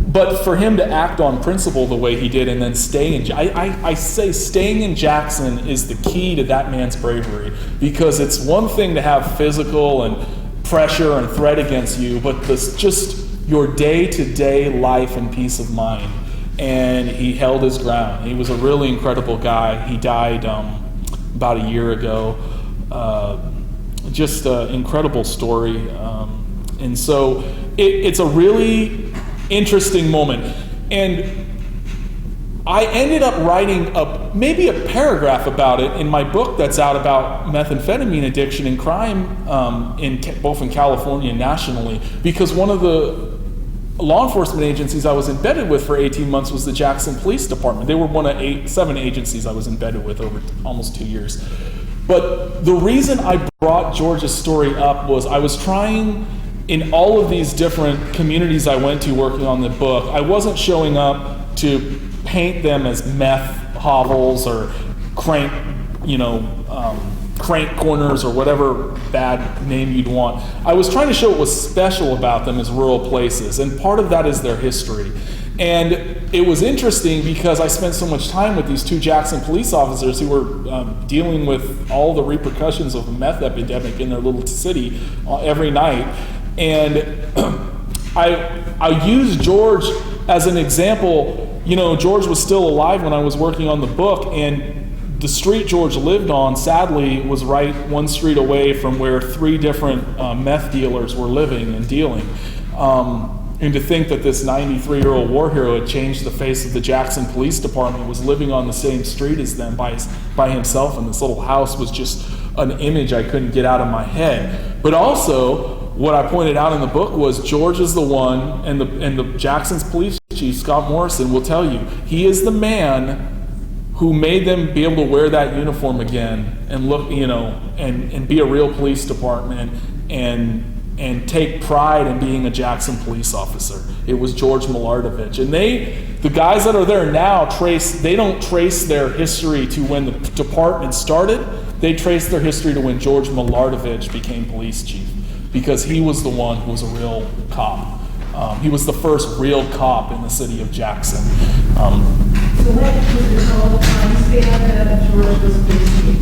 But for him to act on principle the way he did and then stay I say staying in Jackson is the key to that man's bravery, because it's one thing to have physical and pressure and threat against you, but just your day-to-day life and peace of mind. And he held his ground. He was a really incredible guy. He died about a year ago. Just an incredible story. And so it's a really interesting moment. And I ended up writing maybe a paragraph about it in my book that's out about methamphetamine addiction and crime both in California and nationally, because one of the law enforcement agencies I was embedded with for 18 months was the Jackson Police Department. They were one of 7 agencies I was embedded with over almost 2 years. But the reason I brought George's story up was I was trying, in all of these different communities I went to working on the book, I wasn't showing up to paint them as meth hovels or crank corners or whatever bad name you'd want. I was trying to show what was special about them as rural places, and part of that is their history. And it was interesting because I spent so much time with these 2 Jackson police officers who were dealing with all the repercussions of the meth epidemic in their little city every night. And I used George as an example. George was still alive when I was working on the book, and the street George lived on, sadly, was right one street away from where 3 different meth dealers were living and dealing. And to think that this 93-year-old war hero had changed the face of the Jackson Police Department, was living on the same street as them by himself in this little house, was just an image I couldn't get out of my head. But also, what I pointed out in the book was George is the one, and the Jackson's police chief, Scott Morrison, will tell you, he is the man who made them be able to wear that uniform again and look, and be a real police department and take pride in being a Jackson police officer. It was George Milardovich. And the guys that are there now they don't trace their history to when the department started. they trace their history to when George Milardovich became police chief, because he was the one who was a real cop. He was the first real cop in the city of Jackson. So what was the total time span that George was police chief?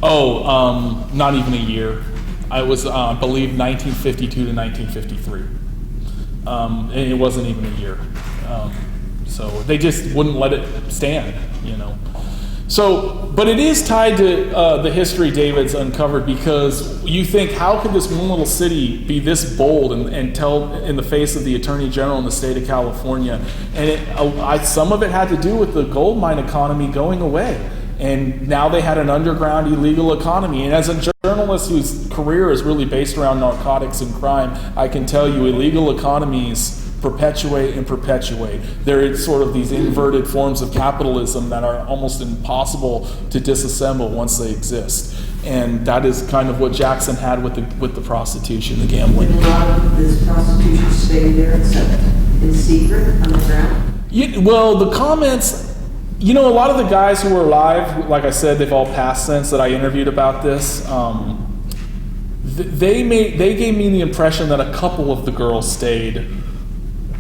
Not even a year. I was, I believe, 1952 to 1953. And it wasn't even a year. So they just wouldn't let it stand, you know. So, but it is tied to the history David's uncovered, because you think, how could this one little city be this bold and tell in the face of the Attorney General in the state of California? And some of it had to do with the gold mine economy going away. And now they had an underground illegal economy. And as a journalist whose career is really based around narcotics and crime, I can tell you illegal economies perpetuate and perpetuate. There are sort of these inverted forms of capitalism that are almost impossible to disassemble once they exist. And that is kind of what Jackson had with the prostitution, the gambling. And a lot of this prostitution stayed there except in secret underground? Well, the comments, you know, a lot of the guys who were alive, like I said, they've all passed since, that I interviewed about this. They gave me the impression that a couple of the girls stayed.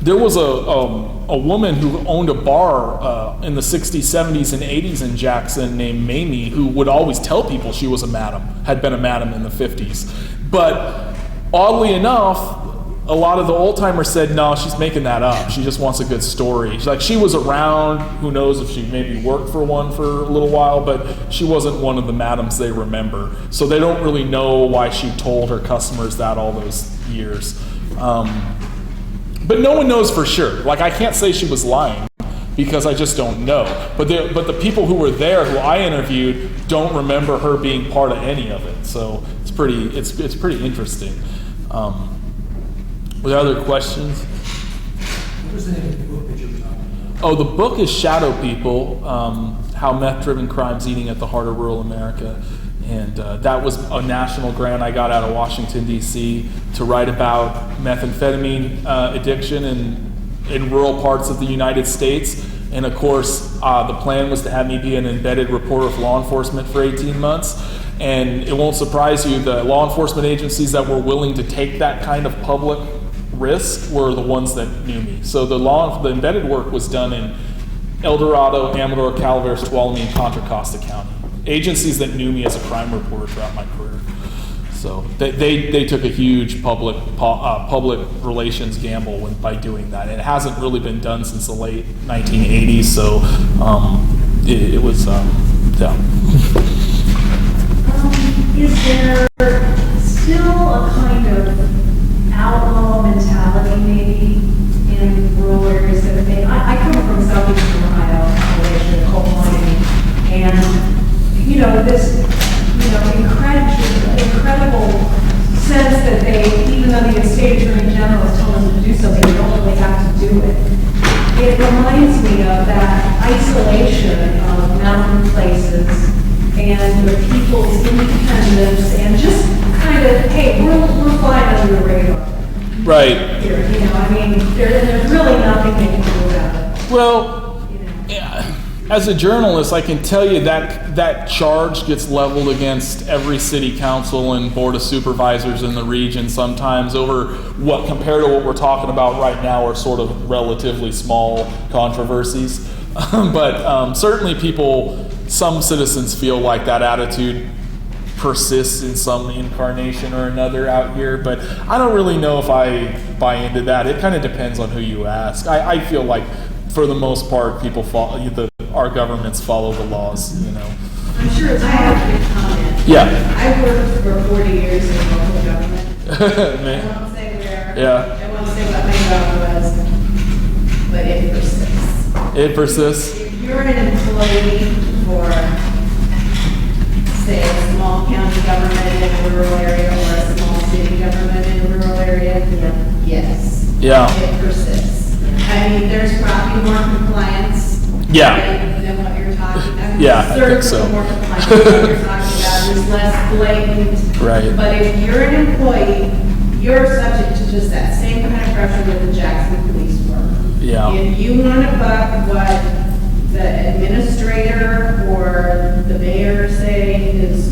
There was a woman who owned a bar in the 60s, 70s, and 80s in Jackson named Mamie, who would always tell people she was a madam, had been a madam in the 50s. But oddly enough, a lot of the old timers said, no, she's making that up. She just wants a good story. Like, she was around. Who knows if she maybe worked for one for a little while, but she wasn't one of the madams they remember. So they don't really know why she told her customers that all those years. But no one knows for sure. Like, I can't say she was lying because I just don't know. But the people who were there, who I interviewed, don't remember her being part of any of it. So it's pretty interesting. Were there other questions? What was the name of the book that you were talking about? Oh, the book is Shadow People, How Meth-Driven Crime's Eating at the Heart of Rural America. And that was a national grant I got out of Washington, D.C. to write about methamphetamine addiction in rural parts of the United States. And of course, the plan was to have me be an embedded reporter for law enforcement for 18 months. And it won't surprise you, the law enforcement agencies that were willing to take that kind of public risk were the ones that knew me. So the embedded work was done in El Dorado, Amador, Calaveras, Tuolumne, and Contra Costa County. Agencies that knew me as a crime reporter throughout my career. So they took a huge public relations gamble by doing that. And it hasn't really been done since the late 1980s. So it was, yeah. Is there still a kind of outlaw mentality maybe in rural areas that have been, I come from southeastern Ohio, Appalachia, coal mining, and you know, this, you know, incredible sense that they, even though the state attorney general has told them to do something, they don't really have to do it. It reminds me of that isolation of mountain places and the people's independence and just kind of, hey, we're flying under the radar. Right. Here, you know, I mean, there's really nothing they can do about it. Well, You know? yeah. As a journalist, I can tell you that charge gets leveled against every city council and board of supervisors in the region sometimes over what, compared to what we're talking about right now, are sort of relatively small controversies. But certainly some citizens feel like that attitude persists in some incarnation or another out here. But I don't really know if I buy into that. It kind of depends on who you ask. I feel like, for the most part, people follow our governments follow the laws, you know. I'm sure it's hard to comment. Yeah. I worked for 40 years in local government. Man. I won't say where. Yeah. I won't say what my job was, but it persists. It persists. If you're an employee for, say, a small county government in a rural area or a small city government in a rural area, yes. Yeah. It persists. I mean, there's probably more compliance. Yeah. Right, than what you're talking about. Yeah, I think so. Certainly more compliance than what you're talking about. It's less blatant. Right. But if you're an employee, you're subject to just that same kind of pressure that the Jackson police were. Yeah. If you want to buck what the administrator or the mayor say is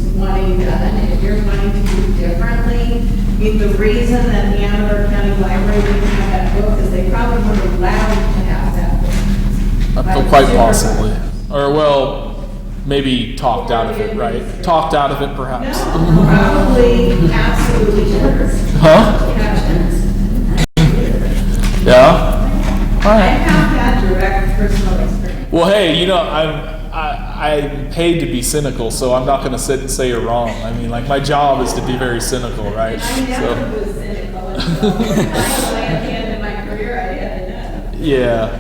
why we didn't have that book, is they probably weren't allowed to have that book. Quite possibly. Or, well, maybe talked out of it, right? Talked out of it, perhaps. No, probably absolutely generous. Huh? Yeah? All I right. have had direct personal experience. Well, hey, you know, I'm paid to be cynical, so I'm not going to sit and say you're wrong. I mean, like, my job is to be very cynical, right? I never was cynical until I at the end of my career, I had enough. Yeah.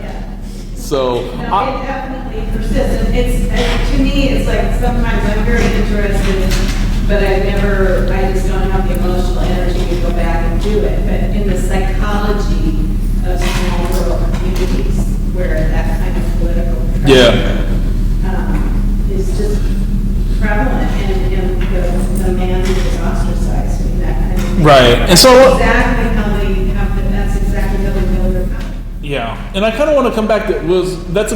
So, No, it definitely persists. And to me, it's like sometimes I'm very interested, but I just don't have the emotional energy to go back and do it. But in the psychology of small rural communities, where that kind of political pressure is just prevalent, and the man who is ostracized, I mean, that kind of thing. Right. And so, that's exactly how they build their power. yeah, and I kind of want to come back to that's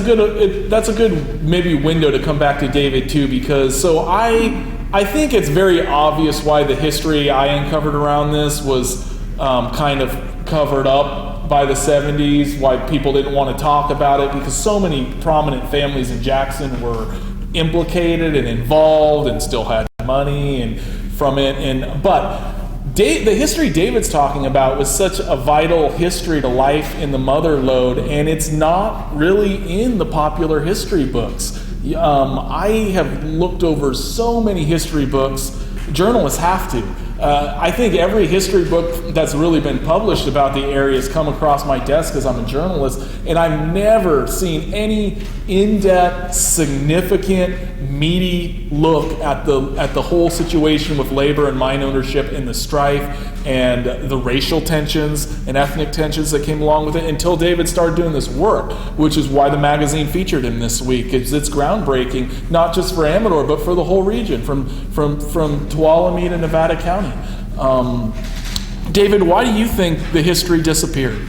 a good maybe window to come back to David too, because so I think it's very obvious why the history I uncovered around this was kind of covered up by the 70s, why people didn't want to talk about it, because so many prominent families in Jackson were implicated and involved and still had money and from it, but the history David's talking about was such a vital history to life in the mother lode, and it's not really in the popular history books. I have looked over so many history books. Journalists have to. I think every history book that's really been published about the area has come across my desk because I'm a journalist, and I've never seen any in-depth, significant, meaty look at the whole situation with labor and mine ownership and the strife and the racial tensions and ethnic tensions that came along with it until David started doing this work, which is why the magazine featured him this week. It's groundbreaking, not just for Amador, but for the whole region, from Tuolumne to Nevada County. David, why do you think the history disappeared?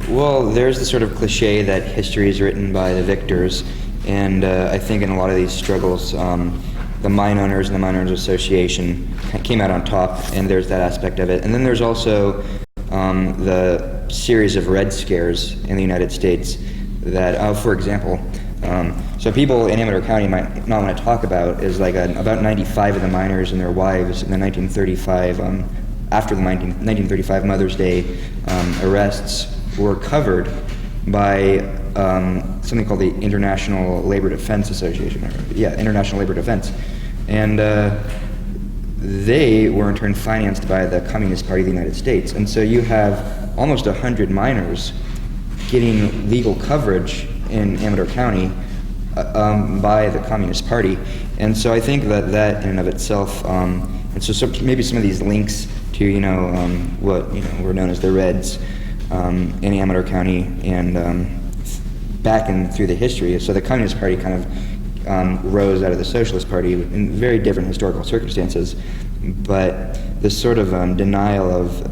Well, there's the sort of cliche that history is written by the victors, and I think in a lot of these struggles, the mine owners and the Mine Owners Association came out on top, and there's that aspect of it. And then there's also the series of Red Scares in the United States that, for example, so people in Amador County might not want to talk about is like about 95 of the miners and their wives in the 1935, after the 1935 Mother's Day arrests were covered by something called the International Labor Defense Association. International Labor Defense. And they were in turn financed by the Communist Party of the United States. And so you have almost 100 miners getting legal coverage in Amador County by the Communist Party. And so I think that in and of itself, and so maybe some of these links to, what, were known as the Reds in Amador County and back through the history. So the Communist Party kind of rose out of the Socialist Party in very different historical circumstances, but this sort of denial of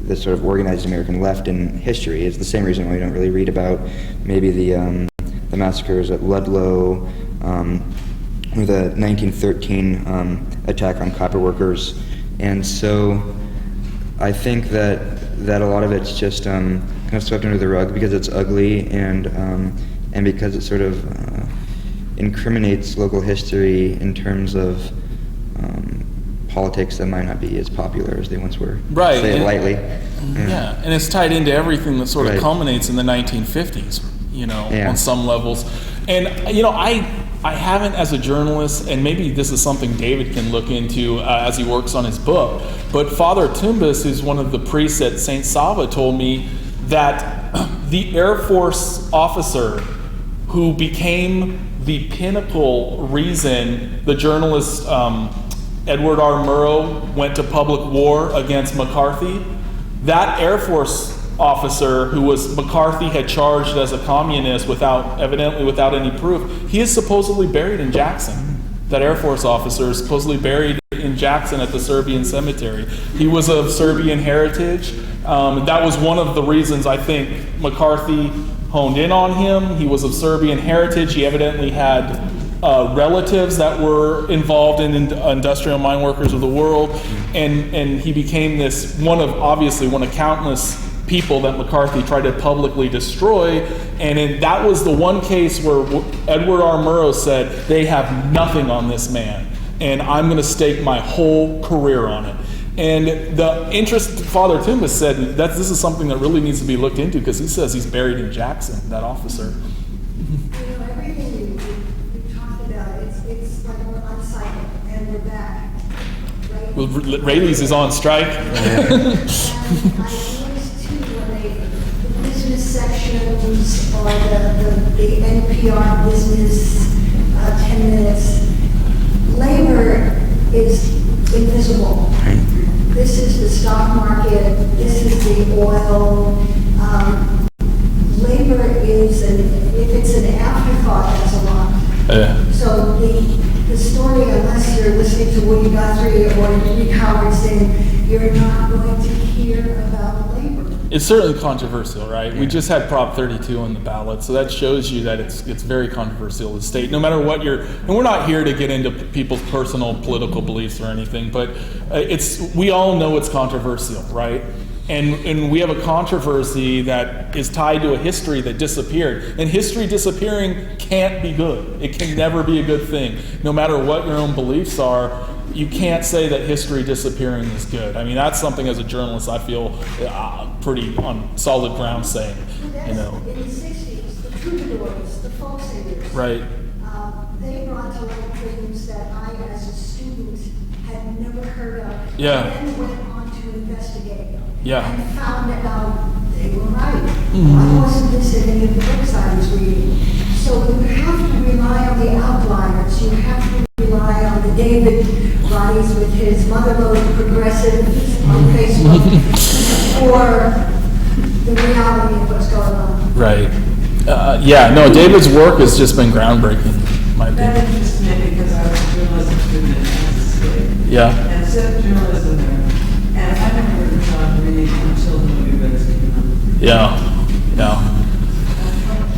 this sort of organized American left in history is the same reason why we don't really read about maybe the massacres at Ludlow, or the 1913 attack on copper workers. And so I think that a lot of it's just kind of swept under the rug because it's ugly and because it sort of incriminates local history in terms of politics that might not be as popular as they once were. Right. Say it lightly. Yeah, and it's tied into everything that sort of Right. culminates in the 1950s, Yeah. on some levels. And, I haven't, as a journalist, and maybe this is something David can look into as he works on his book, but Father Tumbas, who's one of the priests at St. Sava, told me that the Air Force officer who became the pinnacle reason the journalist Edward R. Murrow went to public war against McCarthy, that Air Force officer who McCarthy had charged as a communist evidently without any proof, he is supposedly buried in Jackson. That Air Force officer is supposedly buried in Jackson at the Serbian cemetery. He was of Serbian heritage. That was one of the reasons I think McCarthy honed in on him. He was of Serbian heritage. He evidently had relatives that were involved in industrial mine workers of the world, and he became one of countless people that McCarthy tried to publicly destroy. And that was the one case where Edward R. Murrow said, they have nothing on this man, and I'm going to stake my whole career on it. And Father Toomba said that this is something that really needs to be looked into, because he says he's buried in Jackson, that officer. Everything we talked about, it's like we're on cycle and we're back. Right? Well, Rayleigh's is on strike. And I noticed too, when the business sections or the NPR business 10 minutes, labor is invisible. This is the stock market, this is the oil. Labor is, if it's an afterthought, that's a lot. So the story, unless you're listening to Woody Guthrie or Lee Howard saying, you're not going to hear about labor. It's certainly controversial, right? We just had Prop 32 on the ballot, so that shows you that it's very controversial, the state. No matter what and we're not here to get into people's personal political beliefs or anything, but we all know it's controversial, right? And we have a controversy that is tied to a history that disappeared. And history disappearing can't be good. It can never be a good thing. No matter what your own beliefs are, you can't say that history disappearing is good. I mean, that's something as a journalist I feel pretty on solid ground saying. In the 60s, the troubadours, the folk singers, right. They brought to light things that I, as a student, had never heard of. Yeah. And then went on to investigate them. Yeah. And found out they were right. I wasn't missing any of the books I was reading. So you have to rely on the outliers. You have to rely on the David Roddy's with his motherload progressive on Facebook for the reality of what's going on. Right. David's work has just been groundbreaking, in my That opinion. interests me because I was a journalism student at Kansas State. Yeah. And studied journalism there. And I never heard of John reading until the movie Venice came out. Yeah.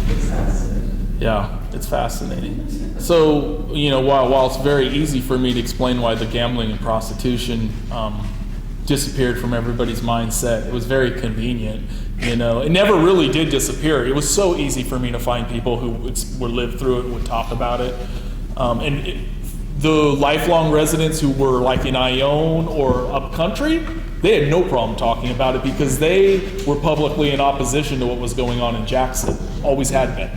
It's fascinating. Yeah, it's fascinating. So, while it's very easy for me to explain why the gambling and prostitution disappeared from everybody's mindset, it was very convenient. It never really did disappear. It was so easy for me to find people who would live through it, would talk about it. The lifelong residents who were like in Ione or up country, they had no problem talking about it because they were publicly in opposition to what was going on in Jackson. Always had been,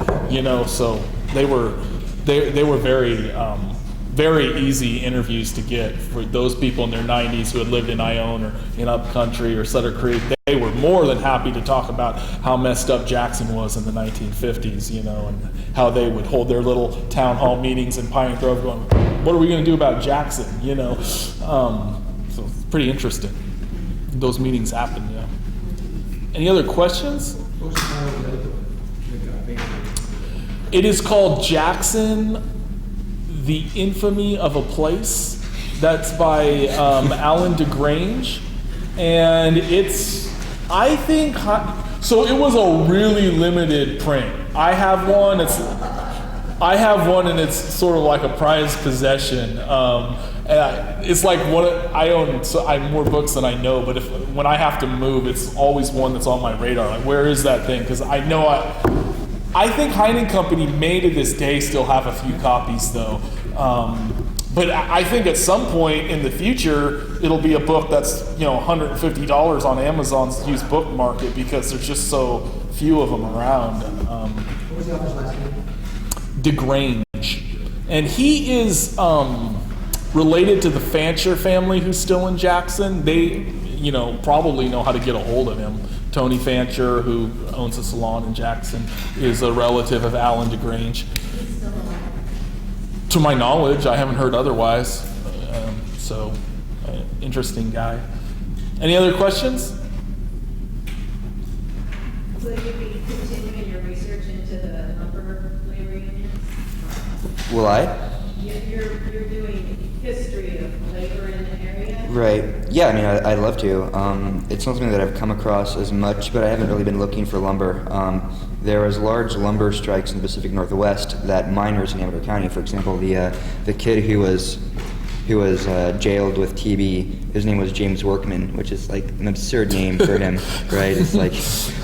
so they were very, very easy interviews to get for those people in their 90s who had lived in Ione or in up country or Sutter Creek. They were more than happy to talk about how messed up Jackson was in the 1950s, and how they would hold their little town hall meetings in Pine Grove going, what are we going to do about Jackson, So it's pretty interesting. Those meetings happen, yeah. Any other questions? What's the title of the other book? It is called Jackson, The Infamy of a Place. That's by Alan DeGrange. And I think, so it was a really limited print. I have one and it's sort of like a prized possession. It's like I own more books than I know, but when I have to move, it's always one that's on my radar. Like, where is that thing? Because I know I think Heine Company may to this day still have a few copies though. But I think at some point in the future, it'll be a book that's $150 on Amazon's used book market because there's just so few of them around. What was the author's last name? DeGrange, and he is related to the Fancher family who's still in Jackson. They, probably know how to get a hold of him. Tony Fancher, who owns a salon in Jackson, is a relative of Alan DeGrange. To my knowledge, I haven't heard otherwise. Interesting guy. Any other questions? Will you be continuing your research into the lumber labor unions? Will I? You're doing history of labor in the area? Right. Yeah, I mean, I'd love to. It's something that I've come across as much, but I haven't really been looking for lumber. There was large lumber strikes in the Pacific Northwest that miners in Amador County, for example, the kid who was jailed with TB, his name was James Workman, which is like an absurd name for him, right? It's like,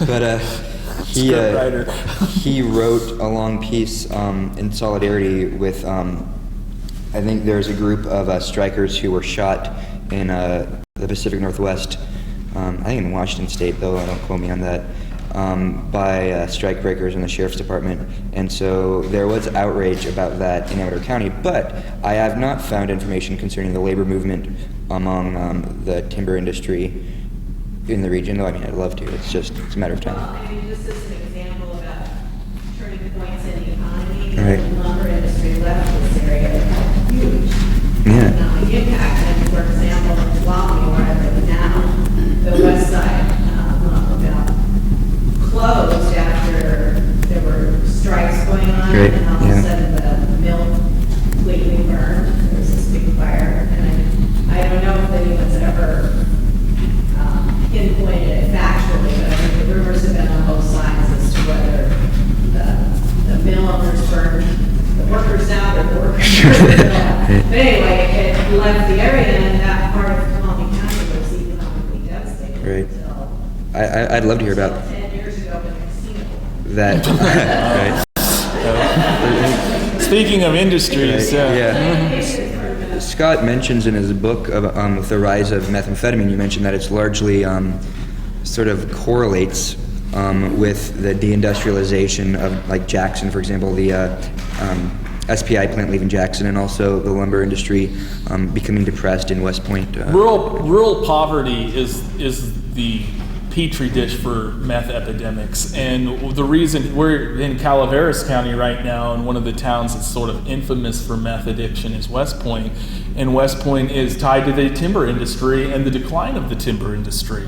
but he wrote a long piece in solidarity with, I think there's a group of strikers who were shot in the Pacific Northwest, I think in Washington State, though, don't quote me on that, by strike breakers in the Sheriff's Department. And so there was outrage about that in Amador County, but I have not found information concerning the labor movement among the timber industry in the region, though I mean, I'd love to. It's a matter of time. Well, I mean, just as an example about turning points in the economy, Right. the lumber industry left this area had huge Yeah. economic impact. And for example, in Lode, where I live now, the west side lumber mill closed after there were strikes going on, Right, and all of yeah. a sudden the mill completely burned. There was this big fire, and I don't know if anyone's ever pinpointed it factually, but I think the rumors have been on both sides as to whether the mill owners burned the workers out or the workers burned the mill. But anyway, it left the area, and that part of Colony County was economically devastated Right. until I'd love to hear about 10 years ago when the casino. that. Right. Speaking of industries, Yeah. Scott mentions in his book about, with the rise of methamphetamine, you mentioned that it's largely sort of correlates with the deindustrialization of, like, Jackson, for example, the SPI plant leaving Jackson, and also the lumber industry becoming depressed in West Point. rural poverty is the petri dish for meth epidemics, and the reason we're in Calaveras County right now, and one of the towns that's sort of infamous for meth addiction is West Point, and West Point is tied to the timber industry and the decline of the timber industry.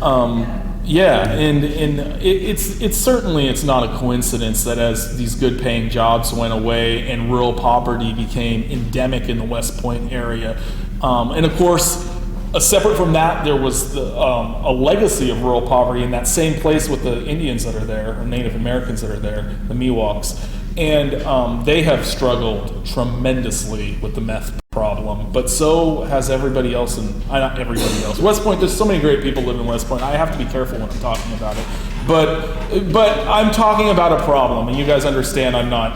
And it's certainly it's not a coincidence that as these good paying jobs went away and rural poverty became endemic in the West Point area, and of course, separate from that, there was a legacy of rural poverty in that same place with the Indians that are there, or Native Americans that are there, the Miwoks. And they have struggled tremendously with the meth problem, but so has everybody else, not everybody else. West Point, there's so many great people live in West Point. I have to be careful when I'm talking about it. But I'm talking about a problem, and you guys understand I'm not,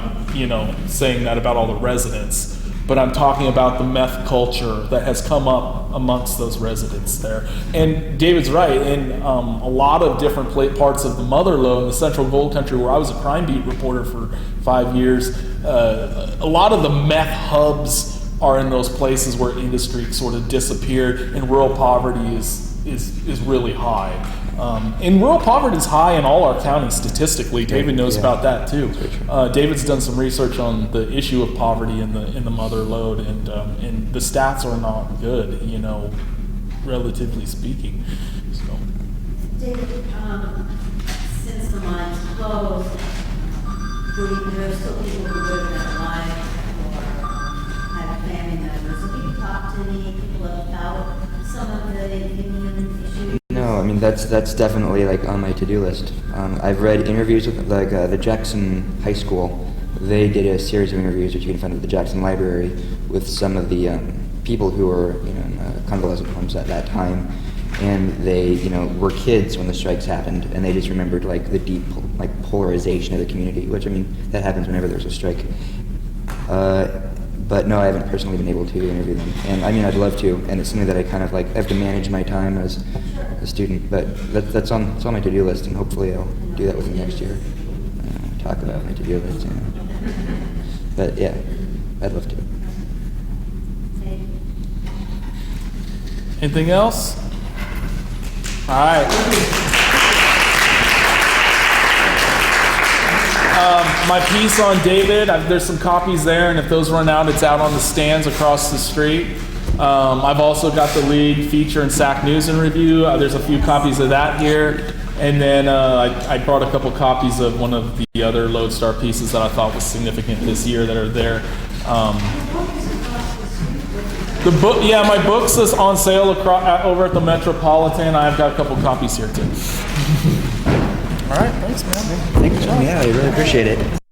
saying that about all the residents. But I'm talking about the meth culture that has come up amongst those residents there. And David's right, in a lot of different parts of the Mother Lode, the Central Gold Country, where I was a crime beat reporter for 5 years, a lot of the meth hubs are in those places where industry sort of disappeared, and rural poverty is really high. And rural poverty is high in all our counties statistically. David knows about that too. David's done some research on the issue of poverty in the Mother Lode, and the stats are not good, relatively speaking. So. David, since the mines closed, there are still people who live that life or have family members. Have you talked to any people about some of the Indian issues? No, I mean that's definitely like on my to-do list. I've read interviews with the Jackson High School. They did a series of interviews, which you can find at the Jackson Library, with some of the people who were in convalescent homes at that time, and they were kids when the strikes happened, and they just remembered like the deep polarization of the community, which I mean that happens whenever there's a strike. But no, I haven't personally been able to interview them, and I mean I'd love to, and it's something that I kind of like. I have to manage my time as a student, but that's on my to-do list, and hopefully I'll do that within next year. Talk about my to-do list, But yeah, I'd love to. Anything else? All right. My piece on David, there's some copies there, and if those run out, it's out on the stands across the street. I've also got the lead feature in SAC News and Review. There's a few copies of that here. And then I brought a couple copies of one of the other Lodestar pieces that I thought was significant this year that are there. The book, yeah, my book's is on sale over at the Metropolitan. I've got a couple copies here too. All right, thanks, man. Thanks, yeah, I really appreciate it.